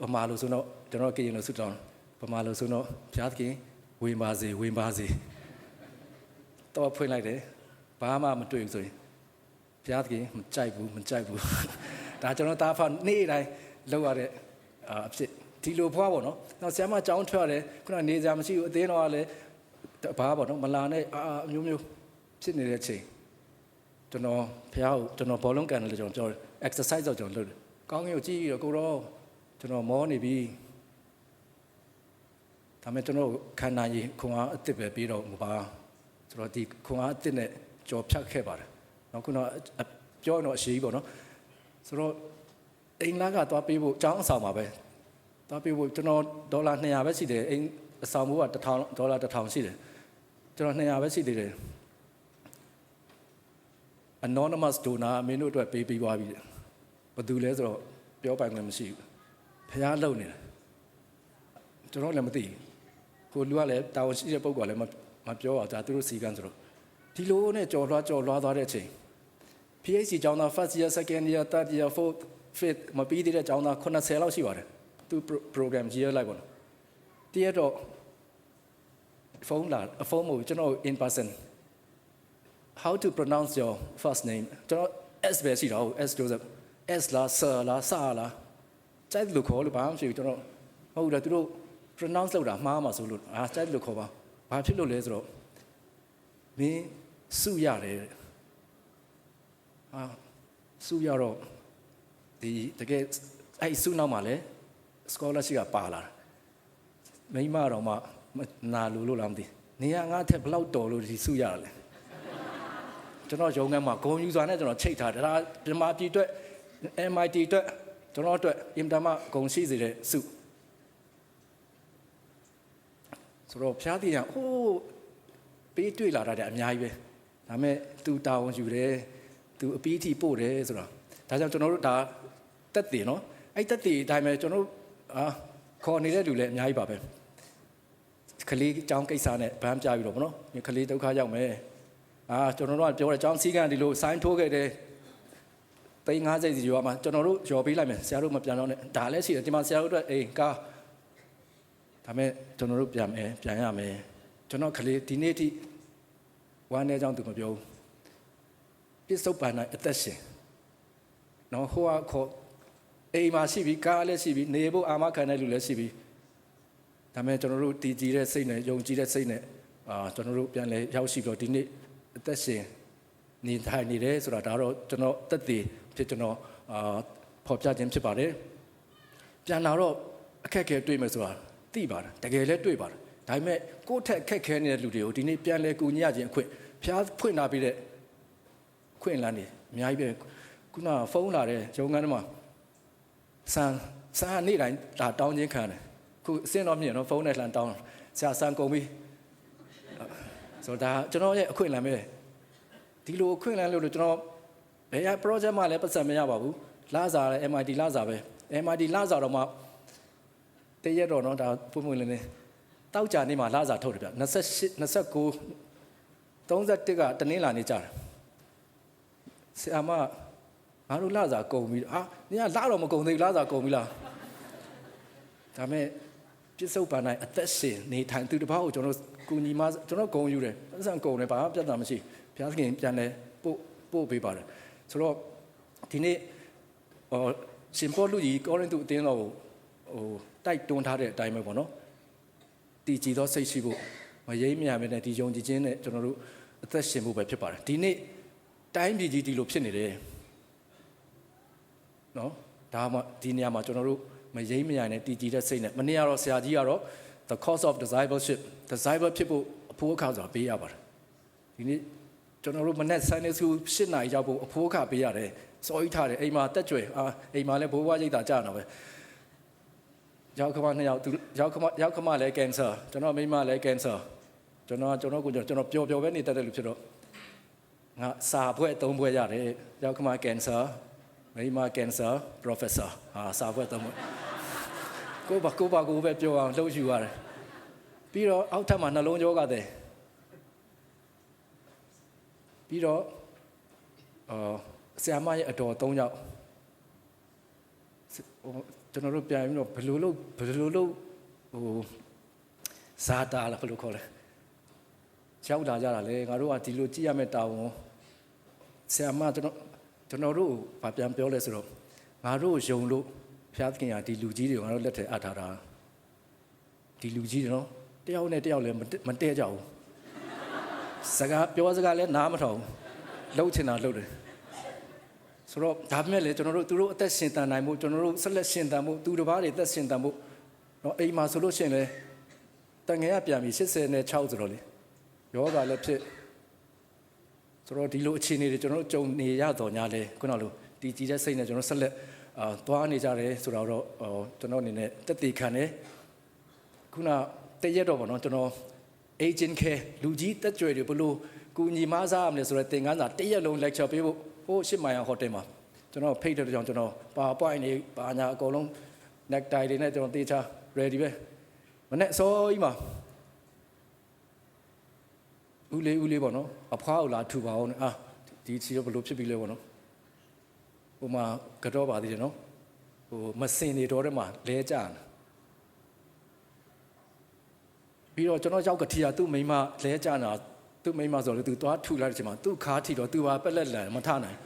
ပမာလို့ဆိုတော့ကျွန်တော်ကြည့်ရင်လို့စုတောင်းပမာလို့ဆိုတော့ဘုရားသခင်ဝင်ပါစေတော့ဖွင့်လိုက်တယ်ဘာမှမတွေ့ဘူးဆိုရင်ဘုရားသခင်မကြိုက်ဘူးဒါကျွန်တော်တားဖာနေ့တိုင်းလောက်ရတဲ့အဖြစ်ဒီလိုဖွားပေါ့နော်နောက်ဆရာမကြောင်းထွက်ရတယ်ခုနနေစရာမရှိဘူးအသေးတော့လည်းဘာပေါ့နော်မလာနဲ့အမျိုးဖြစ်နေတဲ့အချိန်ကျွန်တော်ဘုရားကိုကျွန်တော်ဘောလုံးကန်တယ်လို့ကျွန်တော်ပြောတယ် exercise တော့ကျွန်တော်လုပ်တယ်ကောင်းကင်ကိုကြည့်တော့ကိုတော့ကျွန်တော်မောနေပြီဒါမဲ့ကျွန်တော်ခန္ဓာကြီးခွန်အားအစ်စ်ပဲပြီးတော့မပါဆိုတော့ဒီခွန်အားအစ်စ်နဲ့ကြော်ဖြတ်ခဲ့ပါတယ်နောက်ခုနပြောရင်တော့အရှိကြီးပေါ့နော်ဆိုတော့အိမ်လာကသွားပေးဖို့အကြောင်းအဆောင်ပါပဲသွားပေးဖို့ကျွန်တော်ဒေါ်လာ200ပဲရှိတယ်အိမ်အဆောင်ဘိုးကဒေါ်လာ1000ရှိတယ်ကျွန်တော်200ပဲရှိသေးတယ် anonymous donor မင်းတို့အတွက်ပေးပြီးသွားပြီဘယ်သူလဲဆိုတော့ပြောပိုင်ခွင့်မရှိဘူးဖျားလုံနေတယ်ကျွန်တော်လည်းမသိဘူးကိုလူကလည်းတာဝန်ရှိတဲ့ပုံကလည်းမပြောအောင်ဒါသူတို့စီကန်းဆိုတော့ဒီလိုနဲ့ကြော်လွှားသွားတဲ့အချိန် PhD ကျောင်းသား first year second year third year fourth fifth မပြီးသေးတဲ့ကျောင်းသား90လောက်ရှိပါတယ်သူ program ကြီးရလိုက်ပါတော့တည့်ရတော့ဖုန်းမို့ကျွန်တော် in person how to pronounce your first name ကျွန်တော် S ပဲရှိတော့ S Joseph S လား Sir လား Sa လားကြိုက်လို့ခေါ်လို့ဘာမှမရှိဘူးကျွန်တော်ဟုတ်တယ်သူတို့ pronounce လုပ်တာမှားမှာဆိုလို့ကြိုက်လို့ခေါ်ပါဘာဖြစ်လို့လဲဆိုတော့မင်းစုရတယ်စုရတော့ဒီတကယ်အဲ့စုနောက်မှာလဲ scholarship ကပါလာမိမတော်မှနာလို့လားမသိနေရငါထက်ဘလောက်တော်လို့ဒီစုရတယ်လဲကျွန်တော်ရုံးခန်းမှာဂုံယူစွာနဲ့ကျွန်တော်ချိတ်ထားတယ်ဒါပြမပြည်အတွက် MIT အတွက်ကျွန်တော်အတွက်အင်တာမဂုံရှိစေတဲ့စုဆိုတော့ဖျားတည်ရဟိုးပေးတွေ့လာတာတဲ့အများကြီးပဲဒါပေမဲ့သူတာဝန်ယူတယ်သူအပီးအထိပို့တယ်ဆိုတော့ဒါကြောင့်ကျွန်တော်တို့ဒါတက်တည်နော်အဲ့တက်တည်အတိုင်းပဲကျွန်တော်တို့ခေါ်နေတဲ့လူလည်းအများကြီးပါပဲကလေးအကြောင်းကိစ္စနဲ့ဗန်းပြပြီးတော့ဗောနော်ကလေးဒုက္ခရောက်မယ်ကျွန်တော်တို့ကပြောတယ်အကြောင်းစည်းကမ်းဒီလိုဆိုင်းထိုးခဲ့တယ်350စီရောမှာကျွန်တော်တို့ရော်ပေးလိုက်မယ်ဆရာတို့မပြန်တော့နဲ့ဒါလည်းရှိတယ်ဒီမှာဆရာတို့အတွက်အိမ်ကားဒါမဲ့ကျွန်တော်တို့ပြန်ရမယ်ကျွန်တော်ကလေးဒီနေ့ထိဝမ်းနေကြောင်းသူမပြောဘူးပြစ္ဆုတ်ပန်နိုင်အသက်ရှင်နော်ဟိုကခေါ်အိမ်မှာရှိပြီးကားလည်းရှိပြီးနေဖို့အာမခံတဲ့လူလည်းရှိပြီးဒါမဲ့ကျွန်တော်တို့တည်ကြည်တဲ့စိတ်နဲ့ယုံကြည်တဲ့စိတ်နဲ့ကျွန်တော်တို့ပြန်လဲရောက်ရှိပြီးတော့ဒီနေ့အသက်ရှင်နေထိုင်နေတယ်ဆိုတာဒါတော့ကျွန်တော်သက်သေဖြစ်ကျွန်တော်ဖော်ပြခြင်းဖြစ်ပါတယ်ပြန်လာတော့အခက်အခဲတွေ့မယ်ဆိုတာသိပါတယ်တကယ်လည်းတွေ့ပါတယ် ဒါပေမဲ့ကိုယ့်ထက်ခက်ခဲနေတဲ့လူတွေကိုဒီနေ့ပြန်လဲကူညီရခြင်းအခွင့်ဖျားဖွင့်လာပြီးတဲ့ခွင့်လန်းနေအများကြီးပဲခုနဖုန်းလာတဲ့ရုံးခန်းထဲမှာဆန်နေ့တိုင်းဒါတောင်းချင်းခံတယ်ခုအစင်းတော့မြင်တော့ဖုန်းနဲ့လှန်တောင်းဆရာဆန်ကုန်ပြီဆိုတော့ဒါကျွန်တော်ရဲ့အခွင့်အလမ်းပဲဒီလိုအခွင့်အလမ်းလို့ကျွန်တော်ဘယ် project မှလည်းပတ်စံမရပါဘူးလာစားတယ် MIT လာစားပဲ MIT လာစားတော့မှတရက်တော့နော်ဒါပုံမှန်လေးတောက်ကြနေမှာလာစားထုတ်တယ်ဗျ28 29 31ကတနင်္လာနေ့ကြာတယ်ဆရာမငါတို့လာစားကုန်ပြီဟာနင်ကလာတော့မကုန်သေးဘူးလာစားကုန်ပြီလားဒါမဲ့ပြစ္ဆုတ်ပန်နိုင်အသက်ရှင်နေထိုင်သူတစ်ပါးကိုကျွန်တော်ကူညီမကျွန်တော်ဂုဏ်ယူတယ်ပတ်စံကုန်တယ်ဘာမှပြဿနာမရှိဘုရားသခင်ပြန်လဲပို့ပေးပါတယ်ဆိုတော့ဒီနေ့ရှင်ပေါလုကြီးကောရိန္သုအသင်းတော်ကိုတိုက်တွန်းထားတဲ့အတိုင်းပဲပေါ့နော်တည်ကြည်သောစိတ်ရှိဖို့မရိပ်မြာမဲ့ဒီယုံကြည်ခြင်းနဲ့ကျွန်တော်တို့အသက်ရှင်ဖို့ပဲဖြစ်ပါတယ်ဒီနေ့တိုင်းပြည်ကြီးဒီလိုဖြစ်နေတယ်နော်ဒါမှဒီနေရာမှာကျွန်တော်တို့မရိပ်မရနဲ့တည်ကြည်တဲ့စိတ်နဲ့မနေ့ကတော့ဆရာကြီးကတော့ the cost of discipleship disciple ဖြစ်ဖို့အဖိုးအခါဆိုတာပေးရပါတယ်ဒီနေ့ကျွန်တော်တို့မနေ့ Sunday School 8 နာရီရောက်ဖို့အဖိုးအခါပေးရတယ်စော်ကြီးထားတယ်အိမ်မှာတက်ကြွယ်အိမ်မှာလည်းဘိုးဘွားရိတ်တာကြာတာပဲရောက်ခမ2ယောက်သူရောက်ခမလည်း cancer ကျွန်တော်မိမလည်း cancer ကျွန်တော်ကိုကျွန်တော်ပျော်ပျော်ပဲနေတတ်တယ်လို့ဖြစ်တော့ငါစာဘွဲ့3ဘွဲ့ရတယ်ရောက်ခမ cancer မိမ cancer professor စာဘွဲ့3ဘွဲ့ကိုပဲပြောအောင်လှုပ်ယူရတယ်ပြီးတော့အောက်ထပ်မှာနှလုံးရောဂါတဲ့ပြီးတော့ဆရာမရဲ့အတော်3ယောက်ကျွန်တော်တို့ပြန်ပြီးတော့ဘယ်လိုလုပ်ဇာတာလားဘယ်လိုခေါ်လဲကြောက်လာကြတာလေငါတို့ကဒီလိုကြည့်ရမယ့်တာဝန်ဆရာမကျွန်တော်တို့ဗာပြန်ပြောလဲဆိုတော့ငါတို့ယုံလို့ဘုရားသခင်ကဒီလူကြီးတွေကိုငါတို့လက်ထဲအပ်ထားတာဒီလူကြီးတွေနော်တယောက်နဲ့တယောက်လည်းမတည့်ကြဘူးစကားလည်းနားမထောင်လှုပ်ချင်တာလှုပ်တယ်ဆိုတော့ဒါပေမဲ့လေကျွန်တော်တို့သူတို့အသက်ရှင်တန်နိုင်မှုကျွန်တော်တို့ဆက်လက်ရှင်တန်မှုသူတစ်ပါးတွေအသက်ရှင်တန်မှုနော်အိမ်မှာဆိုလို့ရှိရင်လေတန်ငယ်ကပြန်ပြီး86ဆိုတော့လေယောဂလည်းဖြစ်ဆိုတော့ဒီလိုအခြေအနေတွေကျွန်တော်တို့ကြုံနေရတော့ညာလေခုနလိုဒီကြည်တဲ့စိတ်နဲ့ကျွန်တော်ဆက်လက်သွားနေကြတယ်ဆိုတော့ကျွန်တော်အနေနဲ့တက်တည်ခံတယ်ခုနတရက်တော့ဗောနော်ကျွန်တော် agent care လူကြီးတက်ကြွတွေဘလို့ကူညီမစားရမလဲဆိုတော့သင်ခန်းစာတရက်လုံး lecture ပေးဖို့ဟို8မိုင်ဟိုတယ်မှာကျွန်တော်ဖိတ်တဲ့ကြောင့်ကျွန်တော် PowerPoint တွေပါညာအကုန်လုံး necktie တွေနဲ့ကျွန်တော်တေချာ ready ပဲမနေ့စောကြီးမှာဦးလေးပေါ့နော်အဖွားကိုလာထူပါအောင်ဒီစီတော့ဘလို့ဖြစ်ပြီလဲပေါ့နော်ဟိုမှာကတော့ပါသေးတယ်နော်ဟိုမစင်နေတော့တဲ့မှာလဲကြတယ်ပြီးတော့ကျွန်တော်ရောက်ကတိရသူ့မိမလဲကြတာသူ့မိမဆိုလို့သူသွားထူလိုက်တဲ့အချိန်မှာသူ့ခါထီတော့သူပါပက်လက်လန်မထနိုင်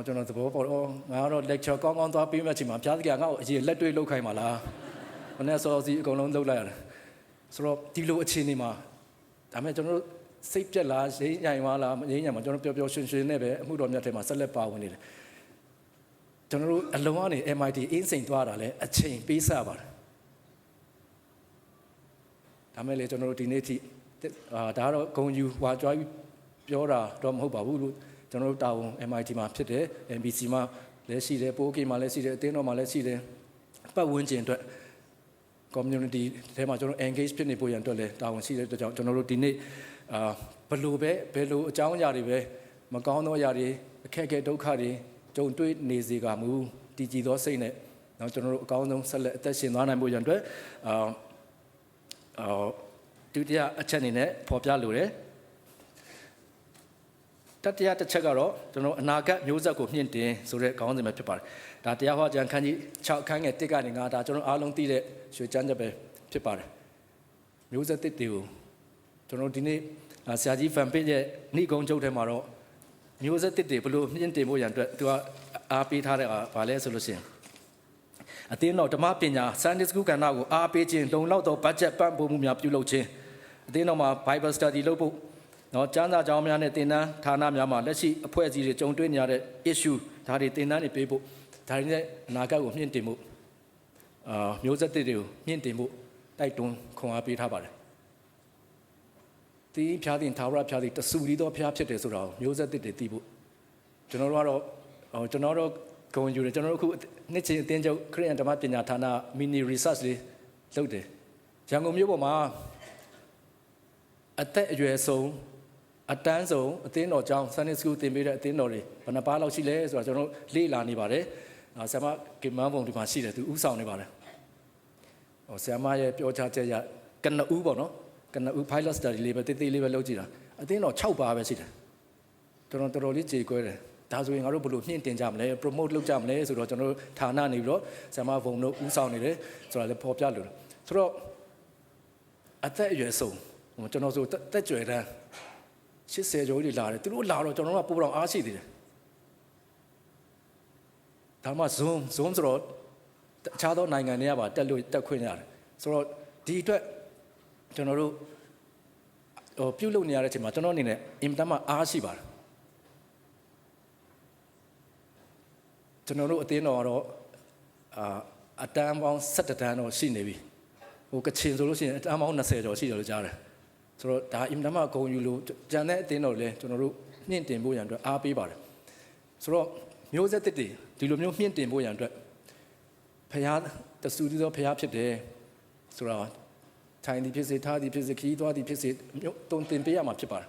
ကျွန်တော်သဘောပေါက်ငါကတော့ lecture ကောင်းသွားပြီးမှအချိန်မှာဘုရားသခင်ကငါ့ကိုအရေးလက်တွေ့လုပ်ခိုင်းပါလားမနေ့စောစီအကုန်လုံးလုပ်လိုက်ရတယ်ဆိုတော့ဒီလိုအခြေအနေမှာဒါမဲ့ကျွန်တော်တို့စိတ်ပြက်လားရင်းညိုင်ပါလားမရင်းညိုင်မှာကျွန်တော်ပျော်ပျော်ရွှင်ရွှင်နဲ့ပဲအမှုတော်မြတ်ထဲမှာဆက်လက်ပါဝင်နေတယ်ကျွန်တော်တို့အလုံးကနေ MIT အင်းစိန်သွားတာလဲအချိန်ပေးစပါတယ်ဒါမဲ့လေကျွန်တော်တို့ဒီနေ့ထိဒါကတော့ဂုံယူဝါကြွားပြောတာတော့မဟုတ်ပါဘူးလို့ကျွန်တော်တို့တာဝန် MIT မှာဖြစ်တယ် MBC မှာလည်းရှိတယ်ပိုးကေမှာလည်းရှိတယ်အသင်းတော်မှာလည်းရှိတယ်ပတ်ဝန်းကျင်အတွက် community ထဲမှာကျွန်တော် engage ဖြစ်နေဖို့ရန်အတွက်လည်းတာဝန်ရှိတဲ့အတွက်ကြောင့်ကျွန်တော်တို့ဒီနေ့ဘယ်လိုအကြောင်းအရာတွေပဲမကောင်းသောအရာတွေအခက်အခဲဒုက္ခတွေကြုံတွေ့နေစေကမူတည်ကြည်သောစိတ်နဲ့ကျွန်တော်တို့အကောင်းဆုံးဆက်လက်အသက်ရှင်သွားနိုင်ဖို့ရန်အတွက်ဒုတိယအချက်အနေနဲ့ဖော်ပြလိုတယ်တတိယတစ်ချက်ကတော့ကျွန်တော်အနာဂတ်မျိုးဆက်ကိုမြင့်တင်ဆိုတဲ့ခေါင်းစဉ်ပဲဖြစ်ပါတယ်ဒါတရားဟောကြံခန်းကြီး6ခန်းငယ်1ကနေ9ဒါကျွန်တော်အားလုံးသိတဲ့ရွှေချမ်းချက်ပဲဖြစ်ပါတယ်မျိုးဆက်တစ်တွေကိုကျွန်တော်ဒီနေ့ဆရာကြီးဖန်ပစ်ရဲ့ဏိဂုံချုပ်ထဲမှာတော့မျိုးဆက်တစ်တွေဘယ်လိုမြင့်တင်ဖို့ရန်အတွက်သူကအားပေးထားတဲ့ဘာလဲဆိုလို့ရှိရင်အသင်းတော်ဓမ္မပညာ Sunday School ကဏ္ဍကိုအားပေးခြင်းလုံလောက်သော budget ပံ့ပိုးမှုများပြုလုပ်ခြင်းအသင်းတော်မှာ Bible Study လုပ်ဖို့ကျမ်းစာကျောင်းများနဲ့သင်တန်းဌာနများမှာလက်ရှိအဖွဲ့အစည်းတွေကြုံတွေ့နေရတဲ့ issue ဒါတွေသင်တန်းတွေပေးဖို့ဒါတွေနဲ့အနာဂတ်ကိုမြင့်တင်ဖို့မျိုးဆက်တွေကိုမြင့်တင်ဖို့ တိုက်တွန်းခွန်အားပေးထားပါတယ်ဒီဖျားတင်ထာဝရဖျားတင်တဆူလီသောဖျားဖြစ်တယ်ဆိုတာကိုမျိုးဆက်သစ်တွေသိဖို့ကျွန်တော်တို့ကတော့ဂုဏ်ယူတယ်ကျွန်တော်တို့အခုနှစ်ချင်းအသင်းချုပ်ခရစ်ယာန်ဓမ္မပညာဌာန mini research လေးလုပ်တယ်ရန်ကုန်မြို့ပေါ်မှာအသက်အရွယ်ဆုံးအတန်းဆုံးအသင်းတော်ကျောင်း Sunday School သင်ပေးတဲ့အသင်းတော်တွေဘယ်နှပါးလောက်ရှိလဲဆိုတာကျွန်တော်တို့လေ့လာနေပါတယ်ဆရာမကင်မန်းပုံဒီမှာရှိတယ်သူဥဆောင်နေပါတယ်ဆရာမရဲ့ပြောချချက်ရကနဦးပေါ့နော်ကနဦး pilot study လေးပဲတိတ်တိတ်လေးပဲလုပ်ကြည့်တာအသင်းတော်6ပါးပဲရှိတယ်တော်တော်လေးကြေကွဲတယ်ဒါဆိုရင်ငါတို့ဘယ်လိုမြင့်တင်ကြမလဲ promote လုပ်ကြမလဲဆိုတော့ကျွန်တော်တို့ဌာနနေပြီးတော့ဆရာမဘုံတို့ဥဆောင်နေတယ်ဆိုတာလည်းပေါ်ပြလို့ဆိုတော့အသက်အရွယ်ဆုံးကျွန်တော်ဆိုတက်ကြွယ်တန်း80ကျော်ကြီးလာတယ်သူတို့လာတော့ကျွန်တော်တို့ကပိုးတော်အားရှိသေးတယ်ဒါမှ zoom ဆိုတော့အခြားသောနိုင်ငံတွေကပါတက်ခွင့်ရတယ်ဆိုတော့ဒီအတွက်ကျွန်တော်တို့ပြုလုပ်နေရတဲ့အချိန်မှာကျွန်တော်အနေနဲ့အင်တမ်းမှအားရှိပါတယ်ကျွန်တော်တို့အသင်းတော်ကတော့အတန်းပေါင်း17တန်းတော့ရှိနေပြီဟိုကချင်ဆိုလို့ရှိရင်အတန်းပေါင်း20ကျော်ရှိတယ်လို့ကြားတယ်ဆိုတော့ဒါအင်တမ်းမှဂုဏ်ယူလို့ကျန်တဲ့အသင်းတော်လည်းကျွန်တော်တို့မြင့်တင်ဖို့ရန်အတွက်အားပေးပါတယ်ဆိုတော့မျိုးဆက်သစ်တွေဒီလိုမျိုးမြင့်တင်ဖို့ရန်အတွက်ဖခင်တဆူတည်သောဖခင်ဖြစ်တယ်ဆိုတော့ထိုင်သည်ဖြစ်စေထားသည်ဖြစ်စေခီးသွားသည်ဖြစ်စေမျိုးတုံတင်ပေးရမှာဖြစ်ပါတယ်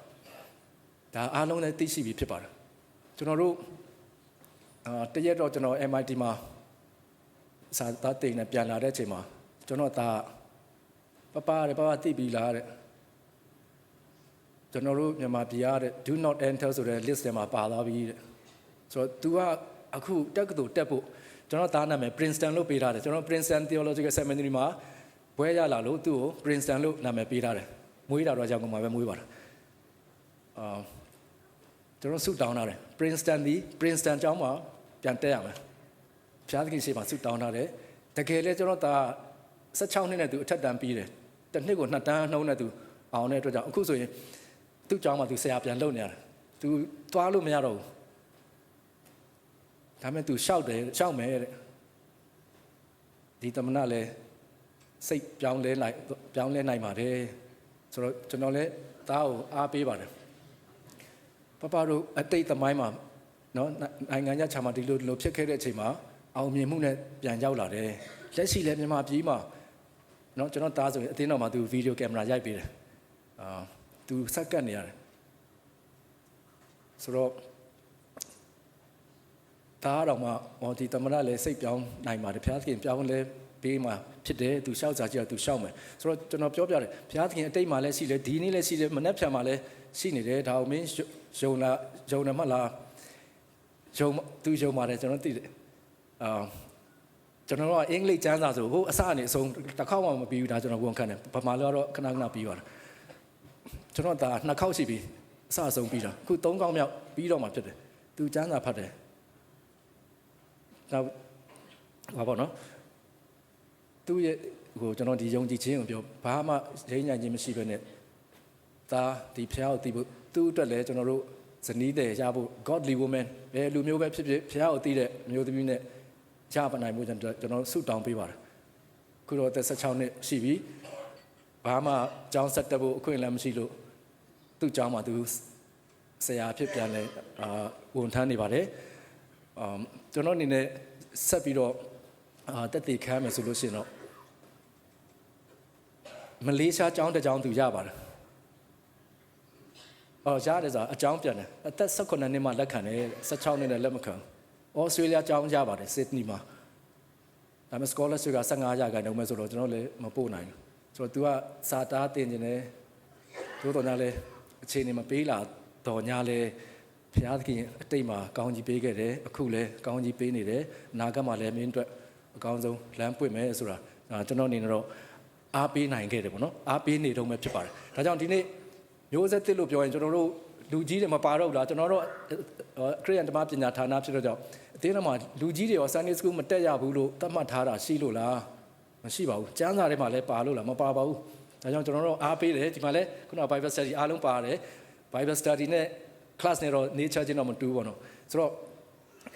ဒါအားလုံးလည်းသိရှိပြီးဖြစ်ပါတယ်ကျွန်တော်တို့တရက်တော့ကျွန်တော် MIT မှာစာသားတင်နဲ့ပြန်လာတဲ့အချိန်မှာကျွန်တော်သားပသိပြီလားတဲ့ကျွန်တော်တို့မြန်မာပြည်ရတဲ့ do not enter ဆိုတဲ့ list ထဲမှာပါသွားပြီတဲ့ဆိုတော့ तू ကအခုတက္ကသိုလ်တက်ဖို့ကျွန်တော်သားနာမည် Princeton လို့ပေးထားတယ်ကျွန်တော် Princeton Theological Seminary မှာဘွဲရလာလို့သူ့ကို Princeton လို့နာမည်ပေးထားတယ်မွေးတာတော့ရန်ကုန်မှာပဲမွေးပါတယ်ကျွန်တော်ဆုတောင်းထားတယ် Princeton ကျောင်းမှာပြန်တက်ရမယ်ဖျားသခင်ရှိမှဆုတောင်းထားတယ်တကယ်လဲကျွန်တော်သား16နှစ်နဲ့သူအထက်တန်းပြီးတယ်တစ်နှစ်ကို2တန်းနှုံးနဲ့သူအောင်တဲ့အတွက်ကြောင့်အခုဆိုရင်သူ့ကျောင်းမှာသူဆရာပြန်လုပ်နေရတယ်သူသွားလို့မရတော့ဘူးဒါပေမဲ့သူရှောက်မယ်တဲ့ဒီသမဏလည်းစိတ်ပြောင်းလဲနိုင်ပါတယ်ဆိုတော့ကျွန်တော်လည်းသားကိုအားပေးပါတယ်ပတို့အတိတ်သမိုင်းမှာနော်နိုင်ငံခြားမှာဒီလိုဖြစ်ခဲ့တဲ့အချိန်မှာအောင်မြင်မှုနဲ့ပြန်ရောက်လာတယ်လက်ရှိလည်းမြန်မာပြည်မှာနော်ကျွန်တော်သားဆိုရင်အတင်းတော်မှာသူဗီဒီယိုကင်မရာရိုက်ပေးတယ်သူစက်ကတ်နေရတယ်ဆိုတော့ဒါတော့မှဒီသမဏလည်းစိတ်ပြောင်းနိုင်ပါတယ်ဘုရားသခင်ပြောင်းလဲပေးမှဖြစ်တယ်သူရှောက်စားကြည့်တော့သူရှောက်မယ်ဆိုတော့ကျွန်တော်ပြောပြတယ်ဘုရားသခင်အတိတ်မှာလည်းရှိတယ်ဒီနေ့လည်းရှိတယ်မနေ့ဖြန်မှာလည်းရှိနေတယ်ဒါအောင်မင်းယုံတယ်မလားသူယုံပါတယ်ကျွန်တော်သိတယ်ကျွန်တော်ကအင်္ဂလိပ်ကျမ်းစာဆိုဟိုအစအနေအဆုံးတစ်ခေါက်မှမပြီးဘူးဒါကျွန်တော်ဝန်ခံတယ်ဗမာလိုကတော့ခဏပြီးပါတယ်ကျွန်တော်ဒါ2ခေါက်ရှိပြီအစအဆုံးပြီးတာအခု3ခေါက်မြောက်ပြီးတော့မှဖြစ်တယ်သူကျမ်းစာဖတ်တယ်နောက်ဘာပေါ့နော်သူရဲ့ဟိုကျွန်တော်ဒီယုံကြည်ခြင်းကိုပြောဘာမှရင်းညံ့ခြင်းမရှိဘဲနဲ့ဒါဒီဖျားကိုသိဖို့သူ့အတွက်လည်းကျွန်တော်တို့ဇနီးတဲ့ရဖို့ godly woman ဘယ်လူမျိုးပဲဖြစ်ဖြစ်ဖျားကိုသိတဲ့မျိုးသမီးနဲ့ရပါနိုင်မှုကျွန်တော်ဆုတောင်းပေးပါတယ်ခုတော့သက်16နှစ်ရှိပြီဘာမှကျောင်းဆက်တက်ဖို့အခွင့်အလမ်းမရှိလို့သူ့ကျောင်းမှာသူဆရာဖြစ်ပြန်လဲဝန်ထမ်းနေပါတယ်ကျွန်တော်အနေနဲ့ဆက်ပြီးတော့တက်တည်ခံမယ်ဆိုလို့ရှိရင်တော့မလေးရှားကျောင်းတစ်ကျောင်းသူရပါတယ်ရတယ်ဆိုအကြောင်းပြန်တယ်အသက်18နှစ်မှလက်ခံတယ်16နှစ်နဲ့လက်မခံဩစတြေးလျကျောင်းရပါတယ်စစ်ဒနီမှာဒါပေမဲ့ scholarship က15ရာခိုင်နှုန်းပဲဆိုတော့ကျွန်တော်လည်းမပို့နိုင်ဘူးဆိုတော့ तू ကစာတားတင်နေတယ်တို့တော်ညာလဲအခြေအနေမပေးလာတော်ညာလဲဘုရားသခင်အတိတ်မှာကောင်းကြီးပေးခဲ့တယ်အခုလည်းကောင်းကြီးပေးနေတယ်အနာဂတ်မှာလည်းမင်းအတွက်အကောင်းဆုံးလမ်းပွင့်မယ်ဆိုတာကျွန်တော်အနေနဲ့တော့အားပေးနိုင်ခဲ့တယ်ပေါ့နော်အားပေးနေတော့မှဖြစ်ပါတယ်ဒါကြောင့်ဒီနေ့မျိုးဆက်သစ်လို့ပြောရင်ကျွန်တော်တို့လူကြီးတွေမပါတော့ဘူးလားကျွန်တော်တို့ခရစ်ယာန်ဓမ္မပညာဌာနဖြစ်တော့ကြောင့်အသေးတော်မှာလူကြီးတွေရော Sunday School မတက်ရဘူးလို့သတ်မှတ်ထားတာရှိလို့လားမရှိပါဘူးကျမ်းစာထဲမှာလည်းပါလို့လားမပါပါဘူးဒါကြောင့်ကျွန်တော်တို့အားပေးတယ်ဒီမှာလည်းခုနက Bible Study အားလုံးပါတယ် Bible Study နဲ့ class နဲ့တော့ nature ချင်းတော့မတူဘူးပေါ့နော်ဆိုတော့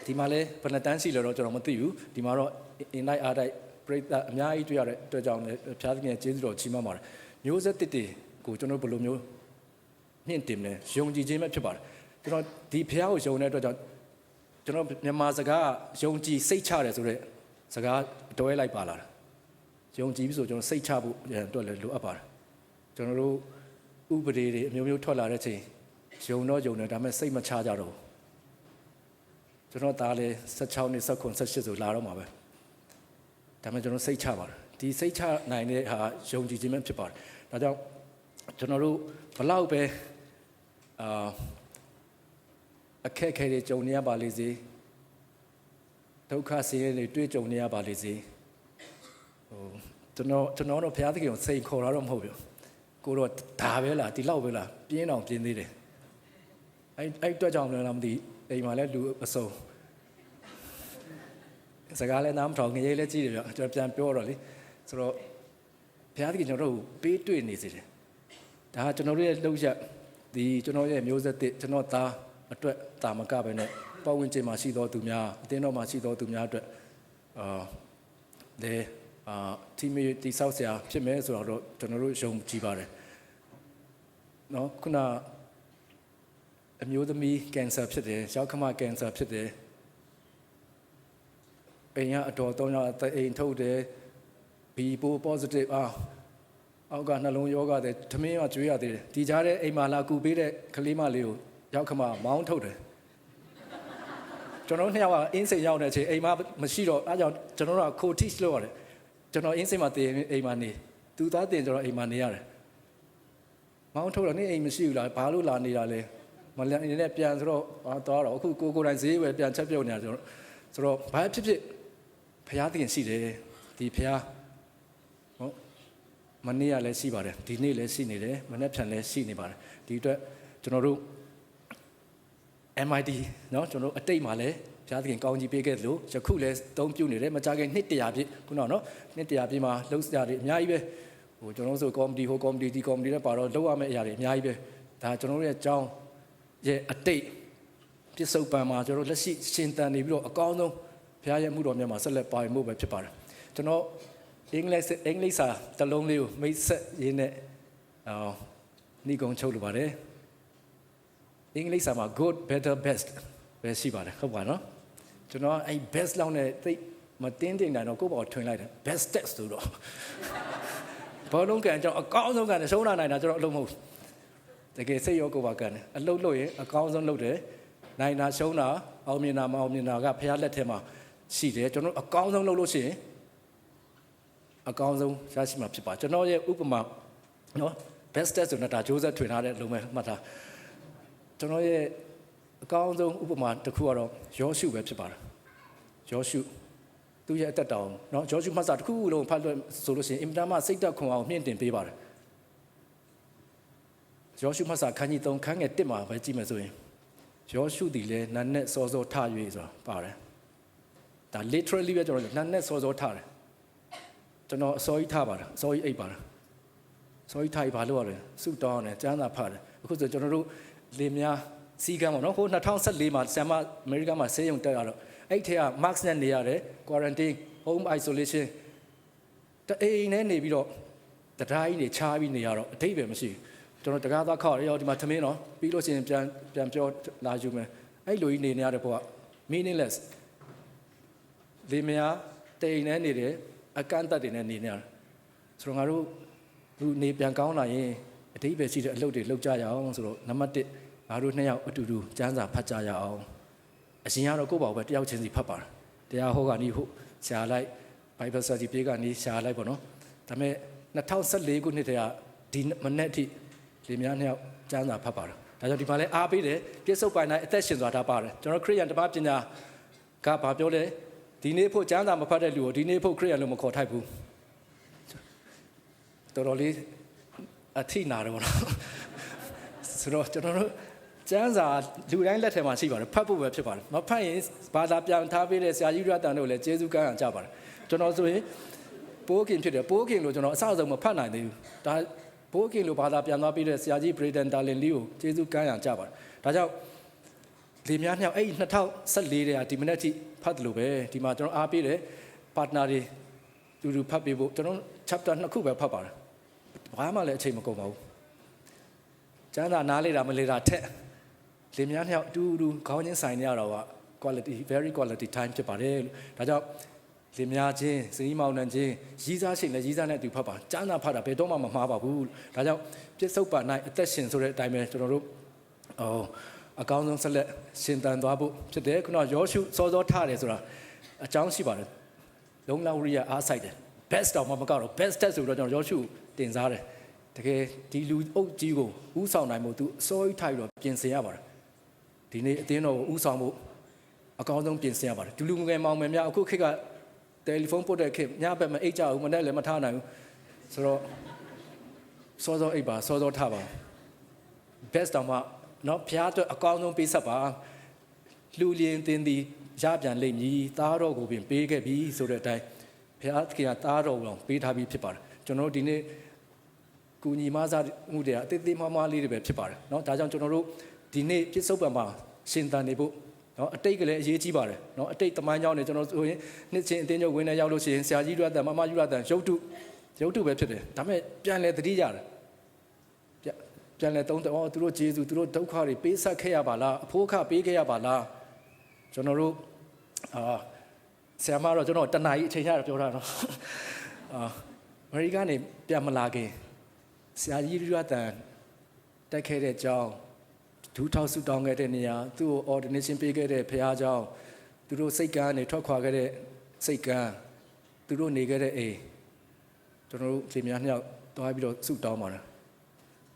ဒီမှာလည်းဘယ်နှတန်းရှိလဲတော့ကျွန်တော်မသိဘူးဒီမှာတော့ in light art ပရိသတ်အများကြီးတွေ့ရတဲ့အတွက်ကြောင့်လည်းဘုရားသခင်ကျေးဇူးတော်ကြီးမားပါတယ်မျိုးဆက်တစ်တွေကိုကျွန်တော်ဘယ်လိုမျိုးမြင့်တင်လဲယုံကြည်ခြင်းပဲဖြစ်ပါတယ်ကျွန်တော်ဒီဘုရားကိုယုံတဲ့အတွက်ကြောင့်ကျွန်တော်မြန်မာစကားယုံကြည်စိတ်ချတယ်ဆိုတဲ့စကားတွဲလိုက်ပါလာတယ်ယုံကြည်ပြီဆိုကျွန်တော်စိတ်ချဖို့အတွက်လည်းလိုအပ်ပါတယ်ကျွန်တော်တို့ဥပဒေတွေအမျိုးမျိုးထွက်လာတဲ့ချိန်ယုံတော့ယုံတယ်ဒါပေမဲ့စိတ်မချကြတော့ဘူးကျွန်တော်သားလေး16နှစ်19 18ဆိုလာတော့မှာပဲဒါပေမဲ့ကျွန်တော်စိတ်ချပါတယ်ဒီစိတ်ချနိုင်တဲ့ဟာယုံကြည်ခြင်းပဲဖြစ်ပါတယ်ဒါကြောင့်ကျွန်တော်တို့ဘလောက်ပဲအခက်အခဲတွေကြုံနေရပါလိမ့်စေဒုက္ခဆင်းရဲတွေတွေ့ကြုံနေရပါလိမ့်စေကျွန်တော်တို့ဘုရားသခင်ကိုစိတ်ခေါ်တာတော့မဟုတ်ဘူးကိုတော့ဒါပဲလားဒီလောက်ပဲလားပြင်းအောင်ပြင်းသေးတယ်အဲ့အတွက်ကြောင့်လည်းမသိအိမ်မှာလည်းလူအစုံစကားလည်းနားမထောင်ငရေလည်းကြည့်တယ်ဗျကျွန်တော်ပြန်ပြောတော့လေဆိုတော့ဘုရားသခင်ကျွန်တော်တို့ပေးတွေ့နေစေတယ်ဒါကကျွန်တော်တို့ရဲ့လှုပ်ရက်ဒီကျွန်တော်ရဲ့မျိုးဆက်တစ်ကျွန်တော်သားအတွက်တာမကပဲနဲ့ပတ်ဝန်းကျင်မှာရှိသောသူများအတင်းတော်မှာရှိသောသူများအတွက်လေทีมတီဆောက်ဆရာဖြစ်မယ်ဆိုတော့ကျွန်တော်တို့ယုံကြည်ပါတယ်နော်ခုနအမျိုးသမီးကင်ဆာဖြစ်တယ်ယောက်ျားကင်ဆာဖြစ်တယ်အိမ်ကအတော်သုံးယောက်အိမ်ထုတ်တယ်ဘီပို positive အောက်ကနှလုံးယောဂတဲ့ထမင်းကကျွေးရသေးတယ်ဒီကြားတဲ့အိမ်မှာလာကူပေးတဲ့ကလေးမလေးကိုယောက်ျားမောင်းထုတ်တယ်ကျွန်တော်နှစ်ယောက်ကအင်းစိန်ရောက်တဲ့အချိန်အိမ်မှာမရှိတော့အဲကြောင့်ကျွန်တော်တို့ကခိုတီးလို့ရတယ်ကျွန်တော်အင်းစိန်မှာတည်အိမ်မှာနေသူသားတင်ကျွန်တော်အိမ်မှာနေရတယ်မောင်းထုတ်တော့နေ့အိမ်မရှိဘူးလားဘာလို့လာနေတာလဲမလန်အနေနဲ့ပြန်ဆိုတော့သွားတော့အခုကိုယ်တိုင်ဈေးဝယ်ပြန်ချက်ပြုတ်နေတာဆိုတော့ဘာဖြစ်ဖြစ်ဘုရားသခင်ရှိတယ်ဒီဘုရားဟုတ်မနေ့ကလည်းရှိပါတယ်ဒီနေ့လည်းရှိနေတယ်မနေ့ဖြန်လည်းရှိနေပါတယ်ဒီအတွက်ကျွန်တော်တို့ MIT เนาะကျွန်တော်တို့အတိတ်မှာလည်းဘုရားသခင်ကောင်းကြီးပေးခဲ့သလိုယခုလည်းသုံးပြုနေတယ်မကြခင်နှစ်100ပြည့်ခုနကเนาะနှစ်100ပြည့်မှာလှုပ်ရှားတွေအများကြီးပဲဟိုကျွန်တော်တို့ဆိုကော်မတီဟိုကော်မတီဒီကော်မတီနဲ့ပါတော့လုပ်ရမယ့်အရာတွေအများကြီးပဲဒါကျွန်တော်တို့ရဲ့အကြောင်းရဲ့အတိတ်ပြစ္ဆုတ်ပံမှာကျွန်တော်လက်ရှိရှင်သန်နေပြီးတော့အကောင်းဆုံးဘုရားရဲ့မှုတော်မြတ်မှာဆက်လက်ပါဝင်မှုပဲဖြစ်ပါတယ်ကျွန်တော်အင်္ဂလိပ်စာတစ်လုံးလေးကိုမိတ်ဆက်ရင်းနဲ့နှီးကုံချုပ်လိုပါတယ်အင်္ဂလိပ်စာမှာ good better best ပဲရှိပါတယ်ဟုတ်ပါနော်ကျွန်တော်အဲ့ best လောက်နဲ့သိမတင်းတင်နိုင်တော့ကိုယ့်ဘောထွင်လိုက်တယ် best test ဆိုတော့ဘောလုံးကန်ကျွန်တော်အကောင်းဆုံးကန်ရှုံးလာနိုင်တာကျွန်တော်အလုံးမဟုတ်တကယ်စိတ်ရောကိုယ်ပါကန်တယ်အလုံးလို့ရင်အကောင်းဆုံးလုပ်တယ်နိုင်တာရှုံးတာအောင်မြင်တာမအောင်မြင်တာကဖရားလက်ထဲမှာရှိတယ်ကျွန်တော်အကောင်းဆုံးလုပ်လို့ရှိရင်အကောင်းဆုံးရရှိမှာဖြစ်ပါကျွန်တော်ရဲ့ဥပမာနော် best test ဆိုတာဒါဂျိုးဆက်ထွင်ထားတဲ့လုံမဲ့မှတ်ထားကျွန်တော်ရဲ့အကောင်းဆုံးဥပမာတစ်ခုကတော့ယောရှုပဲဖြစ်ပါတယ်ယောရှုသူရဲ့အသက်တောင်เนาะယောရှုမှတ်စာတစ်ခုလုံးဖတ်လို့ဆိုလို့ရှိရင်အင်မတန်မှစိတ်သက်ခွန်အောင်မြင့်တင်ပေးပါတယ်ယောရှုမှတ်စာခန်းကြီး3ခန်းငယ်1မှာပဲကြည့်မယ်ဆိုရင်ယောရှုဒီလဲနတ်နဲ့စောစောထ၍ဆိုတာပါတယ်ဒါ literally ပဲကျွန်တော်နတ်နဲ့စောစောထတယ်ကျွန်တော်အစောကြီးထပါတယ်အစောကြီးအိပ်ပါတယ်အစောကြီးထိုင်ပါလို့ရတယ်စုတောင်းတယ်ကျမ်းစာဖတ်တယ်အခုဆိုကျွန်တော်တို့လေများစီကံပေါ့နော်ဟို2014မှာဆမ်မအမေရိကန်မှာဆေးရုံတက်ရတော့အဲ့ထဲက mask နဲ့နေရတယ် quarantine home isolation တအိမ်နဲ့နေပြီးတော့တရားကြီးနေချားပြီးနေရတော့အထိပ္ပယ်မရှိဘူးကျွန်တော်တကားသားခောက်ရောဒီမှာသမင်းနော်ပြီးလို့ရှိရင်ပြန်ပြောလာယူမယ်အဲ့လိုကြီးနေနေရတဲ့ဘုရား meaningless လေများတအိမ်နဲ့နေတယ်အကန့်အသတ်တွေနဲ့နေနေရတယ်ဆိုတော့ငါတို့သူနေပြန်ကောင်းလာရင်အထိပ္ပယ်ရှိတဲ့အလုပ်တွေလုပ်ကြရအောင်ဆိုတော့နံပါတ်1ငါတို့နှစ်ယောက်အတူတူကျမ်းစာဖတ်ကြရအောင်အရင်ကတော့ကိုယ့်ဘာပဲတယောက်ချင်းစီဖတ်ပါတယ်တရားဟောကနေဟုတ်ရှားလိုက် Bible study ပြေးကနေရှားလိုက်ပေါ့နော်ဒါပေမဲ့2014ခုနှစ်တည်းကဒီမနေ့အထိလေများနှစ်ယောက်ကျမ်းစာဖတ်ပါတယ်ဒါကြောင့်ဒီမှာလဲအားပေးတယ်ပြစ္ဆုတ်ပိုင်တိုင်းအသက်ရှင်စွာထားပါတယ်ကျွန်တော်ခရစ်ယာန်တပါးပညာကဘာပြောလဲဒီနေ့ဖို့ကျမ်းစာမဖတ်တဲ့လူကိုဒီနေ့ဖို့ခရစ်ယာန်လို့မခေါ်ထိုက်ဘူးတော်တော်လေးအထိနာတော့ဆိုတော့ကျွန်တော်တို့ကျမ်းစာလူတိုင်းလက်ထဲမှာရှိပါတယ်ဖတ်ဖို့ပဲဖြစ်ပါတယ်မဖတ်ရင်ဘာသာပြန်ထားပေးတဲ့ဆရာကြီးရတန်တို့လည်းကျေးဇူးကမ်းအောင်ကြပါတယ်ကျွန်တော်ဆိုရင်ပိုးခင်ဖြစ်တယ်ပိုးခင်လို့ကျွန်တော်အစအဆုံးမဖတ်နိုင်သေးဘူးဒါပိုးခင်လို့ဘာသာပြန်သွားပေးတဲ့ဆရာကြီးဘရီဒန်တာလင်လီကိုကျေးဇူးကမ်းအောင်ကြပါတယ်ဒါကြောင့်လေများနှစ်ယောက်အဲ့2014တဲ့ဒီမနေ့ထိဖတ်တယ်လို့ပဲဒီမှာကျွန်တော်အားပေးတယ် partner တွေ တူဖတ်ပေးဖို့ကျွန်တော် chapter 2 ခုပဲဖတ်ပါတယ်ဘာမှလည်းအချိန်မကုန်ပါဘူးကျမ်းစာနားလေတာမလေတာထက်လင်မယားနှစ်ယောက်အတူတူခေါင်းချင်းဆိုင်နေရတော့က quality very quality time ဖြစ်ပါတယ်လို့ဒါကြောင့်လင်မယားချင်းစည်းမောင်နှံချင်းရီးစားရှင်လည်းရီးစားနဲ့အတူဖတ်ပါကျမ်းစာဖတ်တာဘယ်တော့မှမမှားပါဘူးဒါကြောင့်ပြစ္ဆုတ်ပါ၌အသက်ရှင်ဆိုတဲ့အတိုင်းပဲကျွန်တော်တို့အကောင်းဆုံးဆက်လက်ရှင်သန်သွားဖို့ဖြစ်တယ်ခုနယောရှုစောစောထားတယ်ဆိုတာအကြောင်းရှိပါတယ်လုံလဝရိယအားဆိုင်တယ် best တော့မကောက်တော့ best test ဆိုတော့ကျွန်တော်ယောရှုတင်စားတယ်တကယ်ဒီလူအုပ်ကြီးကိုဥဆောင်နိုင်မှုသူအစိုးရထိုက်တော့ပြင်ဆင်ရပါတယ်ဒီနေ့အတင်းတော်ကိုဥဆောင်ဖို့အကောင်းဆုံးပြင်ဆင်ရပါတယ်ဒီလူငယ်မောင်မယ်များအခုခေတ်ကတယ်လီဖုန်းပို့တဲ့ခေတ်ညဘက်မအိတ်ကြဘူးမနေ့လည်းမထားနိုင်ဘူးဆိုတော့စောစောအိတ်ပါစောစောထားပါ best တော့မှနော်ဖျားအတွက်အကောင်းဆုံးပေးဆက်ပါလူလျင်တင်သည်ရပြန်လိမ့်မည်သားတော်ကိုပင်ပေးခဲ့ပြီဆိုတဲ့အတိုင်းဖျားခင်ကသားတော်ကိုပေးထားပြီးဖြစ်ပါတယ်ကျွန်တော်တို့ဒီနေ့ကူညီမဆာမှုတွေအသေးသေးမမလေးတွေပဲဖြစ်ပါတယ်เนาะဒါကြောင့်ကျွန်တော်တို့ဒီနေ့ပြစ္ဆုတ်ပံမှာရှင်သန်နေဖို့เนาะအတိတ်ကလည်းအရေးကြီးပါတယ်เนาะအတိတ်တမိုင်းကြောင်းနေကျွန်တော်ဆိုရင်နှစ်ချင်းအတင်းချုပ်ဝင်းနေရောက်လို့ရှိရင်ဆရာကြီးတို့အတန်မမယူရတန်ရုပ်တုပဲဖြစ်တယ်ဒါပေမဲ့ပြန်လဲသတိရတယ်ပြန်လဲသုံးတော့သူတို့ဂျေဇုသူတို့ဒုက္ခတွေပေးဆက်ခဲ့ရပါလားအဖိုးခပေးခဲ့ရပါလားကျွန်တော်တို့ဆရာမတော့ကျွန်တော်တနားကြီးအချိန်ရပြောတာတော့အမေရိကန်နေပြန်မလာခင်ဆရာကြီးတို့အတန်တက်ခဲ့တဲ့အကြောင်းဒူးထောက်ဆူတောင်းခဲ့တဲ့နေရာသူ့ကို ordination ပေးခဲ့တဲ့ဖခင်เจ้าသူတို့စိတ်ကန်းနေထွက်ခွာခဲ့တဲ့စိတ်ကန်းသူတို့နေခဲ့တဲ့အိမ်ကျွန်တော်တို့ခြေများနှစ်ယောက်တွားပြီးတော့ဆူတောင်းပါတယ်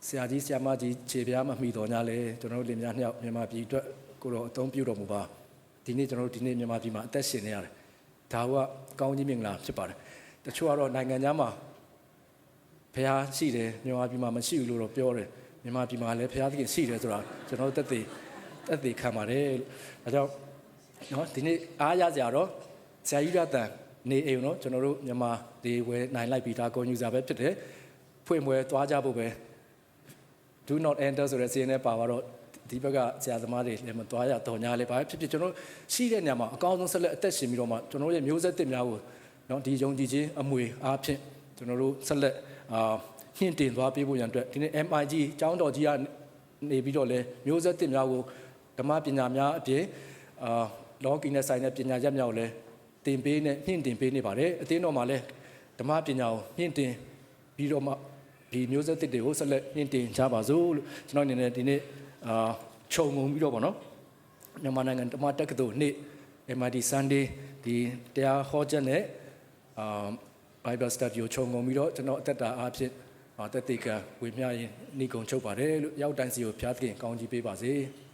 ဆရာကြီးဆရာမကြီးခြေပြားမမှီတော်ညာလဲကျွန်တော်တို့လင်များနှစ်ယောက်မြန်မာပြည်အတွက်ကိုတော့အသုံးပြုတော်မူပါဒီနေ့ကျွန်တော်တို့ဒီနေ့မြန်မာပြည်မှာအသက်ရှင်နေရတယ်ဒါကကောင်းကြီးမင်္ဂလာဖြစ်ပါတယ်တချို့ကတော့နိုင်ငံခြားမှာဖခင်ရှိတယ်မြန်မာပြည်မှာမရှိဘူးလို့တော့ပြောတယ်မြန်မာပြည်မှာလည်းဖခင်သခင်ရှိတယ်ဆိုတာကျွန်တော်တို့သက်သေခံပါတယ်လို့ဒါကြောင့်နော်ဒီနေ့အားရစရာတော့ဆရာကြီးရတန်နေအိမ်နော်ကျွန်တော်တို့မြန်မာဒီဝယ်နိုင်လိုက်ပြီးဒါကိုညူစာပဲဖြစ်တယ်ဖွင့်ပွဲသွားကြဖို့ပဲ do not enter ဆိုတဲ့စီးနဲ့ပါတော့ဒီဘက်ကဆရာသမားတွေလည်းမသွားရတော့ညာလည်းပါဖြစ်ဖြစ်ကျွန်တော်ရှိတဲ့နေရာမှာအကောင်းဆုံးဆက်လက်အသက်ရှင်ပြီးတော့မှကျွန်တော်ရဲ့မျိုးဆက်တစ်များကိုနော်ဒီယုံကြည်ခြင်းအမွေအားဖြင့်ကျွန်တော်တို့ဆက်လက်ညှင့်တင်သွားပေးဖို့ရန်အတွက်ဒီနေ့ MIG ကျောင်းတော်ကြီးကနေပြီးတော့လဲမျိုးဆက်တစ်များကိုဓမ္မပညာများအပြင်လောကီနဲ့ဆိုင်တဲ့ပညာချက်များကိုလည်းတင်ပေးနဲ့ညှင့်တင်ပေးနေပါတယ်အသင်းတော်မှာလည်းဓမ္မပညာကိုညှင့်တင်ပြီးတော့မှဒီမျိုးဆက်တစ်တွေကိုဆက်လက်ညှင့်တင်ကြပါစို့လို့ကျွန်တော်အနေနဲ့ဒီနေ့ခြုံငုံပြီးတော့ပေါ့နော်မြန်မာနိုင်ငံဓမ္မတက္ကသိုလ်နေ့ MIT Sunday ဒီတရားဟောချက်နဲ့Bible study ကိုခြုံငုံပြီးတော့ကျွန်တော်အသက်တာအားဖြင့်တက်တေကဝေမျှရင်ဤကုံချုပ်ပါတယ်လို့ရောက်တိုင်းစီကိုဖျားသခင်ကောင်းကြီးပေးပါစေ။